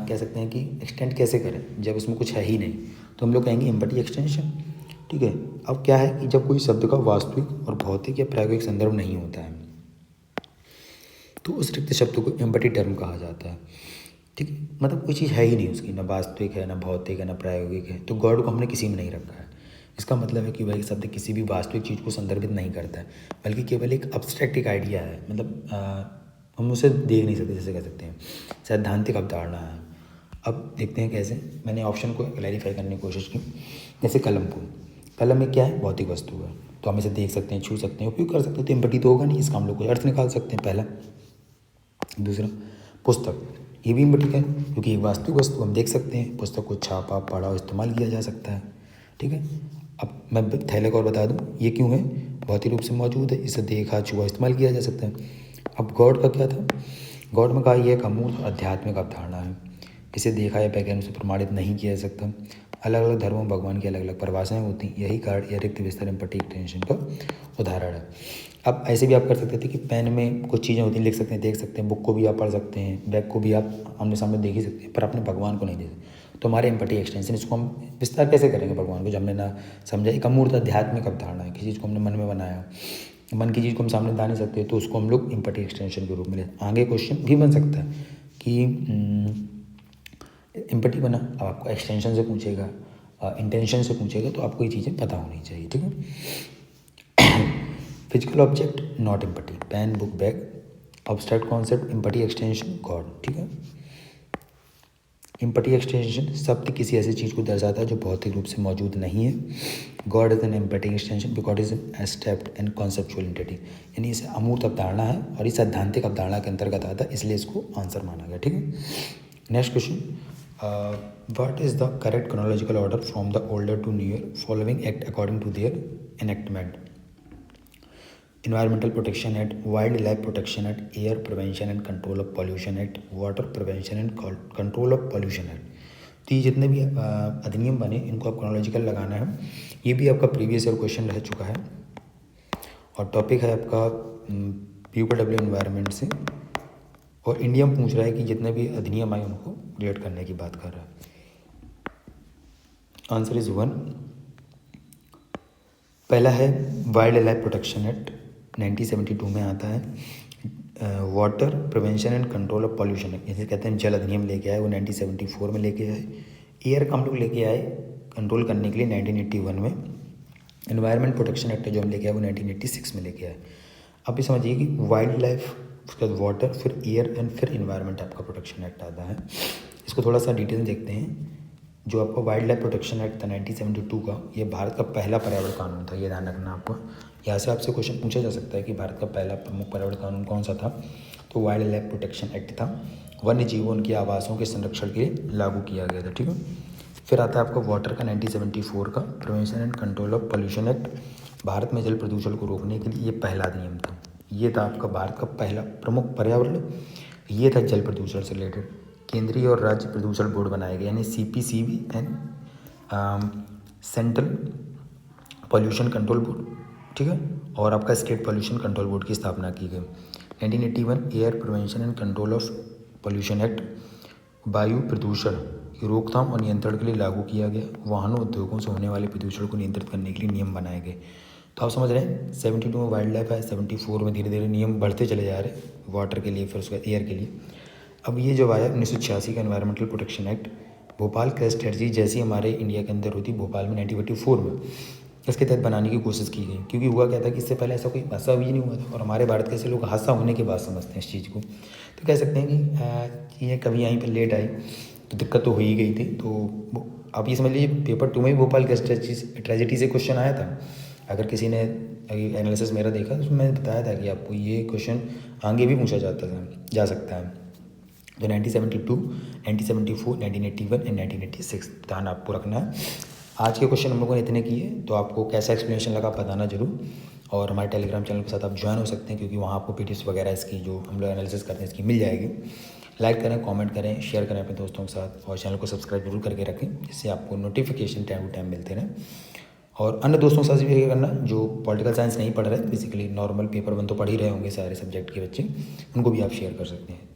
A: कह सकते हैं कि एक्सटेंड कैसे करें जब उसमें कुछ है ही नहीं, तो हम लोग कहेंगे एम्पैथी एक्सटेंशन। ठीक है। अब क्या है कि जब कोई शब्द का वास्तविक और भौतिक या प्रायोगिक संदर्भ नहीं होता है, तो उस रिक्त शब्द को एम्पैथी टर्म कहा जाता है। ठीक है। मतलब कोई चीज़ है ही नहीं उसकी, ना वास्तविक है, ना भौतिक है, ना प्रायोगिक है, तो गॉड को हमने किसी में नहीं रखा है। इसका मतलब है कि वह शब्द किसी भी वास्तविक चीज़ को संदर्भित नहीं करता है, बल्कि केवल एक अब्स्ट्रैक्ट आइडिया है। मतलब हम उसे देख नहीं सकते, जैसे कह सकते हैं सैद्धांतिक अवधारणा है। अब देखते हैं कैसे। मैंने ऑप्शन को क्लैरिफाई करने की कोशिश की। जैसे कलम को, कलम में क्या है? भौतिक वस्तु है। तो हम इसे देख सकते हैं, छू सकते हैं, उपयोग कर सकते हैं, तो एम्पैथी तो होगा नहीं, इसका हम लोग कोई अर्थ निकाल सकते हैं पहला। दूसरा, पुस्तक, ये भी एम्पैथी है क्योंकि एक वास्तविक वस्तु हम देख सकते हैं, पुस्तक को छापा, पढ़ा और इस्तेमाल किया जा सकता है, ठीक है। अब मैं थैले को और बता दूं, ये क्यों है, भौतिक रूप से मौजूद है, इसे देखा, छुआ, इस्तेमाल किया जा सकता है। अब गॉड का क्या था, गॉड में कहा यह एक अमूर्त आध्यात्मिक अवधारणा है, इसे देखा या वैज्ञानिक से प्रमाणित नहीं किया जा सकता। अलग अलग धर्मों में भगवान की अलग अलग परिभाषाएं होती हैं, यही कारण या रिक्त विस्तार एम्पैथी एक्सटेंशन का उदाहरण है। अब ऐसे भी आप कर सकते थे कि पेन में कुछ चीज़ें होती हैं, लिख सकते हैं, देख सकते हैं, बुक को भी आप पढ़ सकते हैं, बैग को भी आप आमने सामने देख ही सकते हैं, पर अपने भगवान को नहीं देख सकते। तो हमारे एम्पैथी एक्सटेंशन, इसको हम विस्तार कैसे करेंगे भगवान को, जब हमने ना समझा, एक अमूर्त आध्यात्मिक अवधारणा है, किसी चीज़ को हमने मन में बनाया, मन की चीज़ को हम सामने ला नहीं सकते, तो उसको हम लोग एम्पैथी एक्सटेंशन के रूप में लेते हैं। आगे क्वेश्चन भी बन सकता है कि एम्पैथी बना, अब आपको एक्सटेंशन से पूछेगा, इंटेंशन से पूछेगा, तो आपको ये चीज़ें पता होनी चाहिए, ठीक है। Physical object not empathy, pen, book, bag, abstract concept, empathy extension god, ठीक है। एम्पैथी एक्सटेंशन शब्द किसी ऐसी चीज़ को दर्शाता है जो भौतिक रूप से मौजूद नहीं है। God is an empathic extension because is abstract and conceptual entity, यानी इसे अमूर्त अवधारणा है और इस सैद्धांतिक अवधारणा के अंतर्गत आता है, इसलिए इसको आंसर माना गया, ठीक है। Next question, what is the correct chronological order from the older to newer following act according to their enactment. Environmental Protection Act, Wildlife Protection Act, Air Prevention and Control of Pollution Act, Water Prevention and Control of Pollution Act। तो ये जितने भी अधिनियम बने, इनको आप chronological लगाना है। ये भी आपका प्रीवियस ईयर क्वेश्चन रह चुका है और टॉपिक है आपका POW एनवायरनमेंट से, और इंडिया में पूछ रहा है कि जितने भी अधिनियम आए उनको रिलेट करने की बात कर रहा है। Answer is 1। पहला है वाइल्ड लाइफ प्रोटेक्शन एक्ट, 1972 में आता है। Water prevention and control of pollution act, इसे कहते हैं जल अधिनियम लेके आए, वो 1974 में लेके आए। एयर का हम लोग लेके आए कंट्रोल करने के लिए 1981 में। एनवायरनमेंट प्रोटेक्शन एक्ट जो हम लेके आए वो 1986 में लेके आए। अब ये समझिए कि वाइल्ड लाइफ, उसके बाद वाटर, फिर एयर एंड फिर इन्वायरमेंट आपका प्रोटेक्शन एक्ट आता है। इसको थोड़ा सा डिटेल में देखते हैं। जो आपका वाइल्ड लाइफ प्रोटेक्शन एक्ट था 1972 का, ये भारत का पहला पर्यावरण कानून था, ये ध्यान रखना आपको। यहाँ से आपसे क्वेश्चन पूछा जा सकता है कि भारत का पहला प्रमुख पर्यावरण कानून कौन सा था, तो वाइल्ड लाइफ प्रोटेक्शन एक्ट था। वन्य जीवों, उनके आवासों के संरक्षण के लिए लागू किया गया था, ठीक है। फिर आता है आपका वाटर का 1974 का prevention and control of pollution act, Bharat में जल प्रदूषण को रोकने के लिए ये पहला अधिनियम था। ये था आपका भारत का पहला प्रमुख पर्यावरण, ये था जल प्रदूषण से रिलेटेड। केंद्रीय और राज्य प्रदूषण बोर्ड बनाए गए, यानी CPCB and central pollution control board, ठीक है। और आपका स्टेट पॉल्यूशन कंट्रोल बोर्ड की स्थापना की गई। 1981 air prevention and control of pollution act, वायु प्रदूषण की रोकथाम और नियंत्रण के लिए लागू किया गया। वाहनों, उद्योगों से होने वाले प्रदूषण को नियंत्रित करने के लिए नियम बनाए गए। तो आप समझ रहे हैं 72 में वाइल्ड लाइफ है, 74 में धीरे धीरे नियम बढ़ते चले जा रहे हैं वाटर के लिए, फिर उसके एयर के लिए। अब ये जो आया 1986 का environmental protection act, Bhopal cluster strategy जैसी हमारे इंडिया के अंदर होती, भोपाल में 1984 में इसके तहत बनाने की कोशिश की गई। क्योंकि हुआ क्या था कि इससे पहले ऐसा कोई हादसा भी नहीं हुआ था, और हमारे भारत के ऐसे लोग हादसा होने के बाद समझते हैं इस चीज़ को। तो कह सकते हैं कि ये कभी यहीं पर लेट आई तो दिक्कत तो हो ही गई थी। तो आप ये समझ लीजिए पेपर 2 में भी भोपाल क्लस्टर ट्रेजेडी से क्वेश्चन आया था। अगर किसी ने एनालिसिस मेरा देखा तो उसमें मैंने बताया था कि आपको ये क्वेश्चन आगे भी पूछा जा सकता है। तो 1972, 1974, 1981 एंड 1986 ध्यान आपको रखना है। आज के क्वेश्चन हम लोगों ने इतने किए, तो आपको कैसा एक्सप्लेनेशन लगा बताना जरूर। और हमारे टेलीग्राम चैनल के साथ आप ज्वाइन हो सकते हैं, क्योंकि वहाँ आपको PDFs वगैरह इसकी जो हम लोग एनालिसिस करते हैं इसकी मिल जाएगी। लाइक करें, कमेंट करें, शेयर करें अपने दोस्तों के साथ, और चैनल को सब्सक्राइब जरूर करके रखें, जिससे आपको नोटिफिकेशन टाइम टू टाइम मिलते रहें। और अन्य दोस्तों के साथ भी ये करना जो पॉलिटिकल साइंस नहीं पढ़ रहे, बेसिकली नॉर्मल पेपर 1 तो पढ़ ही रहे होंगे सारे सब्जेक्ट के बच्चे, उनको भी आप शेयर कर सकते हैं।